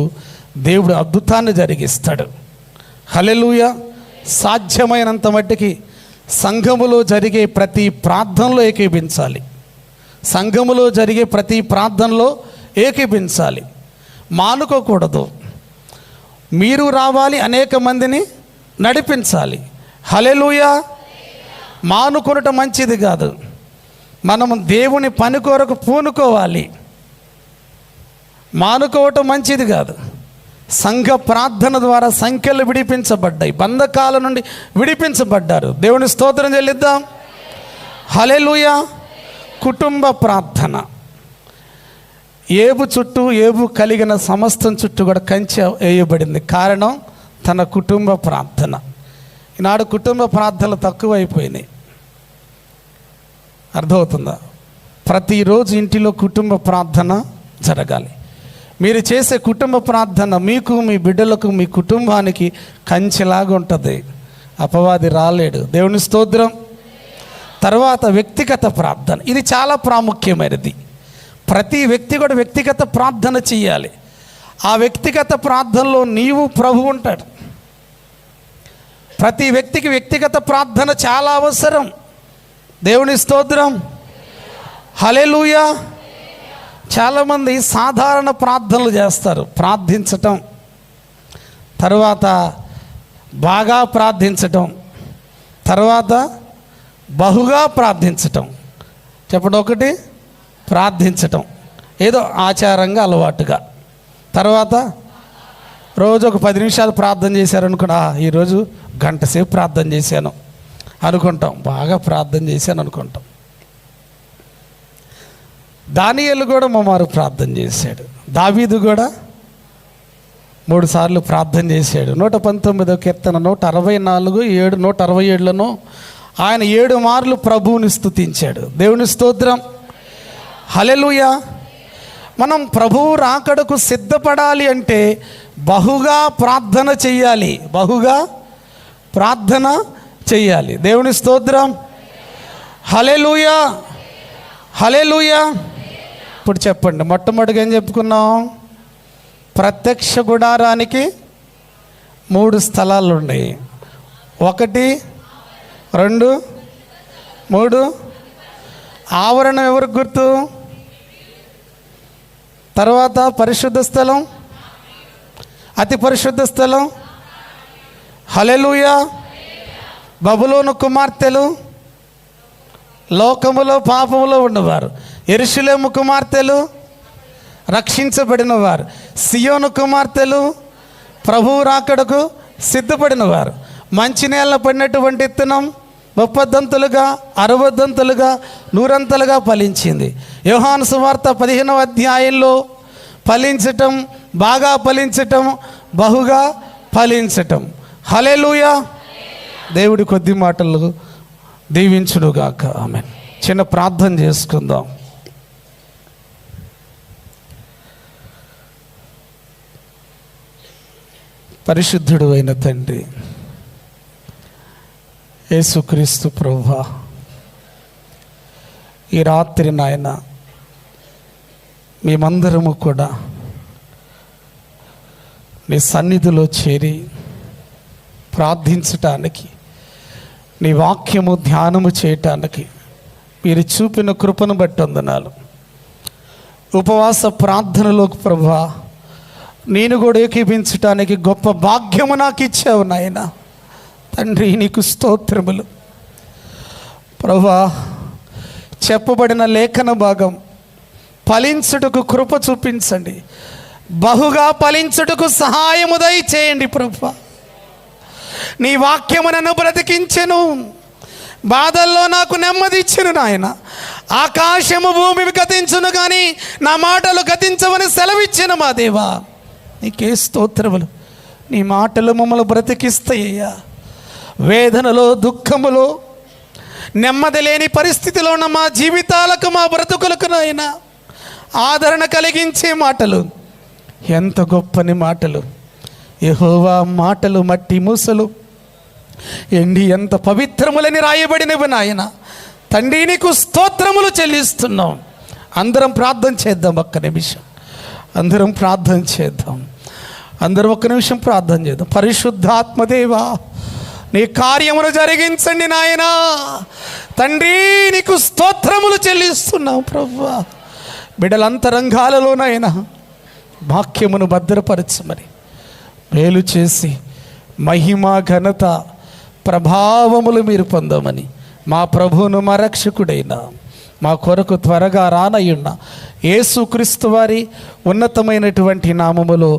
దేవుడు అద్భుతాన్ని జరిగిస్తాడు. హల్లెలూయా. సాధ్యమైనంత మట్టికి సంఘములో జరిగే ప్రతి ప్రార్థనలో ఏకీభించాలి. సంఘములో జరిగే ప్రతి ప్రార్థనలో ఏకీభించాలి, మానుకోకూడదు. మీరు రావాలి, అనేక మందిని నడిపించాలి. హల్లెలూయా. మానుకొనటం మంచిది కాదు. మనము దేవుని పని కొరకు పూనుకోవాలి, మానుకోవటం మంచిది కాదు. సంఘ ప్రార్థన ద్వారా సంఖ్యలు విడిపించబడ్డాయి, బంధకాల నుండి విడిపించబడ్డారు. దేవుని స్తోత్రం చెల్లిద్దాం. హల్లెలూయా. కుటుంబ ప్రార్థన, ఏబు చుట్టూ, ఏబు కలిగిన సమస్తం చుట్టూ కూడా కంచె వేయబడింది. కారణం తన కుటుంబ ప్రార్థన. ఈనాడు కుటుంబ ప్రార్థనలు తక్కువైపోయినాయి. అర్థమవుతుందా? ప్రతిరోజు ఇంటిలో కుటుంబ ప్రార్థన జరగాలి. మీరు చేసే కుటుంబ ప్రార్థన మీకు, మీ బిడ్డలకు, మీ కుటుంబానికి కంచెలాగా ఉంటుంది. అపవాది రాలేడు. దేవుని స్తోత్రం. తర్వాత వ్యక్తిగత ప్రార్థన, ఇది చాలా ప్రాముఖ్యమైనది. ప్రతి వ్యక్తి కూడా వ్యక్తిగత ప్రార్థన చేయాలి. ఆ వ్యక్తిగత ప్రార్థనలో నీవు ప్రభు ఉంటాడు. ప్రతి వ్యక్తికి వ్యక్తిగత ప్రార్థన చాలా అవసరం. దేవుని స్తోత్రం, హల్లెలూయా. చాలామంది సాధారణ ప్రార్థనలు చేస్తారు. ప్రార్థించటం, తర్వాత బాగా ప్రార్థించటం, తర్వాత బహుగా ప్రార్థించటం. చెప్పండి, ఒకటి ప్రార్థించటం ఏదో ఆచారంగా అలవాటుగా, తర్వాత రోజు ఒక 10 నిమిషాలు ప్రార్థన చేశారనుకున్నా, ఈరోజు గంట సేపు ప్రార్థన చేశాను అనుకుంటాం, బాగా ప్రార్థన చేశాను అనుకుంటాం. దానియేలు కూడా ముమ్మారు ప్రార్థన చేశాడు. దావీదు కూడా 3 సార్లు ప్రార్థన చేశాడు. 119వ కీర్తన 164, 167లను ఆయన 7 మార్లు ప్రభువుని స్తుతించాడు. దేవుని స్తోత్రం, హల్లెలూయా. మనం ప్రభువు రాకడకు సిద్ధపడాలి అంటే బహుగా ప్రార్థన చెయ్యాలి, బహుగా ప్రార్థన చెయ్యాలి. దేవుని స్తోత్రం, హల్లెలూయా, హల్లెలూయా. ఇప్పుడు చెప్పండి, మొట్టమొదటిగా ఏం చెప్పుకున్నాం? ప్రత్యక్ష గుడారానికి 3 స్థలాలు ఉన్నాయి. 1, 2, 3. ఆవరణం ఎవరికి గుర్తు? తర్వాత పరిశుద్ధ స్థలం, అతి పరిశుద్ధ స్థలం, హల్లెలూయా. బబులోను కుమార్తెలు లోకములో పాపములో ఉన్నవారు, యెరూషలేము కుమార్తెలు రక్షించబడిన వారు, సియోను కుమార్తెలు ప్రభువు రాకడకు సిద్ధపడిన వారు. మంచినీళ్ళ పడినటువంటి ఇత్తనం 30దంతులుగా 60దంతులుగా 100అంతలుగా ఫలించింది. యోహాను సువార్త 15వ అధ్యాయంలో ఫలించటం, బాగా ఫలించటం, బహుగా ఫలించటం. హల్లెలూయా. దేవుడి కొద్ది మాటలు దీవించునుగాక, ఆమేన్. చిన్న ప్రార్థన చేసుకుందాం. పరిశుద్ధుడు అయిన తండ్రి యేసుక్రీస్తు ప్రభువా, ఈ రాత్రి నాయన మేమందరము కూడా నీ సన్నిధిలో చేరి ప్రార్థించటానికి, నీ వాక్యము ధ్యానము చేయటానికి మీరు చూపిన కృపను బట్టి వందనాలు. ఉపవాస ప్రార్థనలోకి ప్రభువా నేను కూడా ఏకీపించటానికి గొప్ప భాగ్యము నాకు ఇచ్చావు నాయన. తండ్రి నీకు స్తోత్రములు. ప్రభువా, చెప్పబడిన లేఖన భాగం ఫలించుటకు కృప చూపించండి, బహుగా ఫలించుటకు సహాయము దయచేయండి ప్రభువా. నీ వాక్యము నన్ను బ్రతికించెను, బాధల్లో నాకు నెమ్మది ఇచ్చెను నాయన. ఆకాశము భూమి గతించును కానీ నా మాటలు గతించవని సెలవిచ్చెను మా దేవా. నీకే స్తోత్రములు. నీ మాటలు మమ్మల్ని బ్రతికిస్తాయ్యా. వేదనలో, దుఃఖములో, నెమ్మది లేని పరిస్థితిలో ఉన్న మా జీవితాలకు, మా బ్రతుకులకు నాయన ఆదరణ కలిగించే మాటలు, ఎంత గొప్పని మాటలు. యెహోవా మాటలు మట్టి మూసలు ఎండి ఎంత పవిత్రములని రాయబడినవి నాయన. తండ్రి నీకు స్తోత్రములు చెల్లిస్తున్నాం. అందరం ప్రార్థన చేద్దాం. ఒక్క నిమిషం అందరం ప్రార్థన చేద్దాం. అందరం ఒక్క నిమిషం ప్రార్థన చేద్దాం. పరిశుద్ధాత్మదేవా, నీ కార్యమును జరిగించండి నాయనా. తండ్రి నీకు స్తోత్రములు చెల్లిస్తున్నాం ప్రభువా. బిడ్డల అంతరంగాలలోనైనా వాక్యమును భద్రపరచమని, మేలు చేసి మహిమ ఘనత ప్రభావములు మీరు పొందమని, మా ప్రభువును మా రక్షకుడైన మా కొరకు త్వరగా రానయ్యున్న యేసుక్రీస్తు వారి ఉన్నతమైనటువంటి నామములో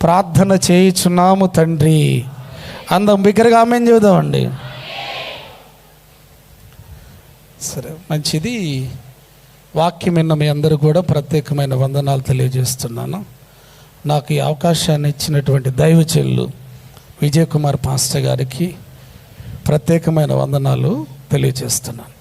ప్రార్థన చేయుచున్నాము తండ్రి. అందరం బిగ్గరగా ఆమేన్ చెబుదామండి. సరే, మంచిది. వాక్యం విన్న మీ అందరూ కూడా ప్రత్యేకమైన వందనాలు తెలియజేస్తున్నాను. నాకు ఈ అవకాశాన్ని ఇచ్చినటువంటి దైవచెల్లు విజయ్ కుమార్ పాస్టర్ గారికి ప్రత్యేకమైన వందనాలు తెలియజేస్తున్నాను.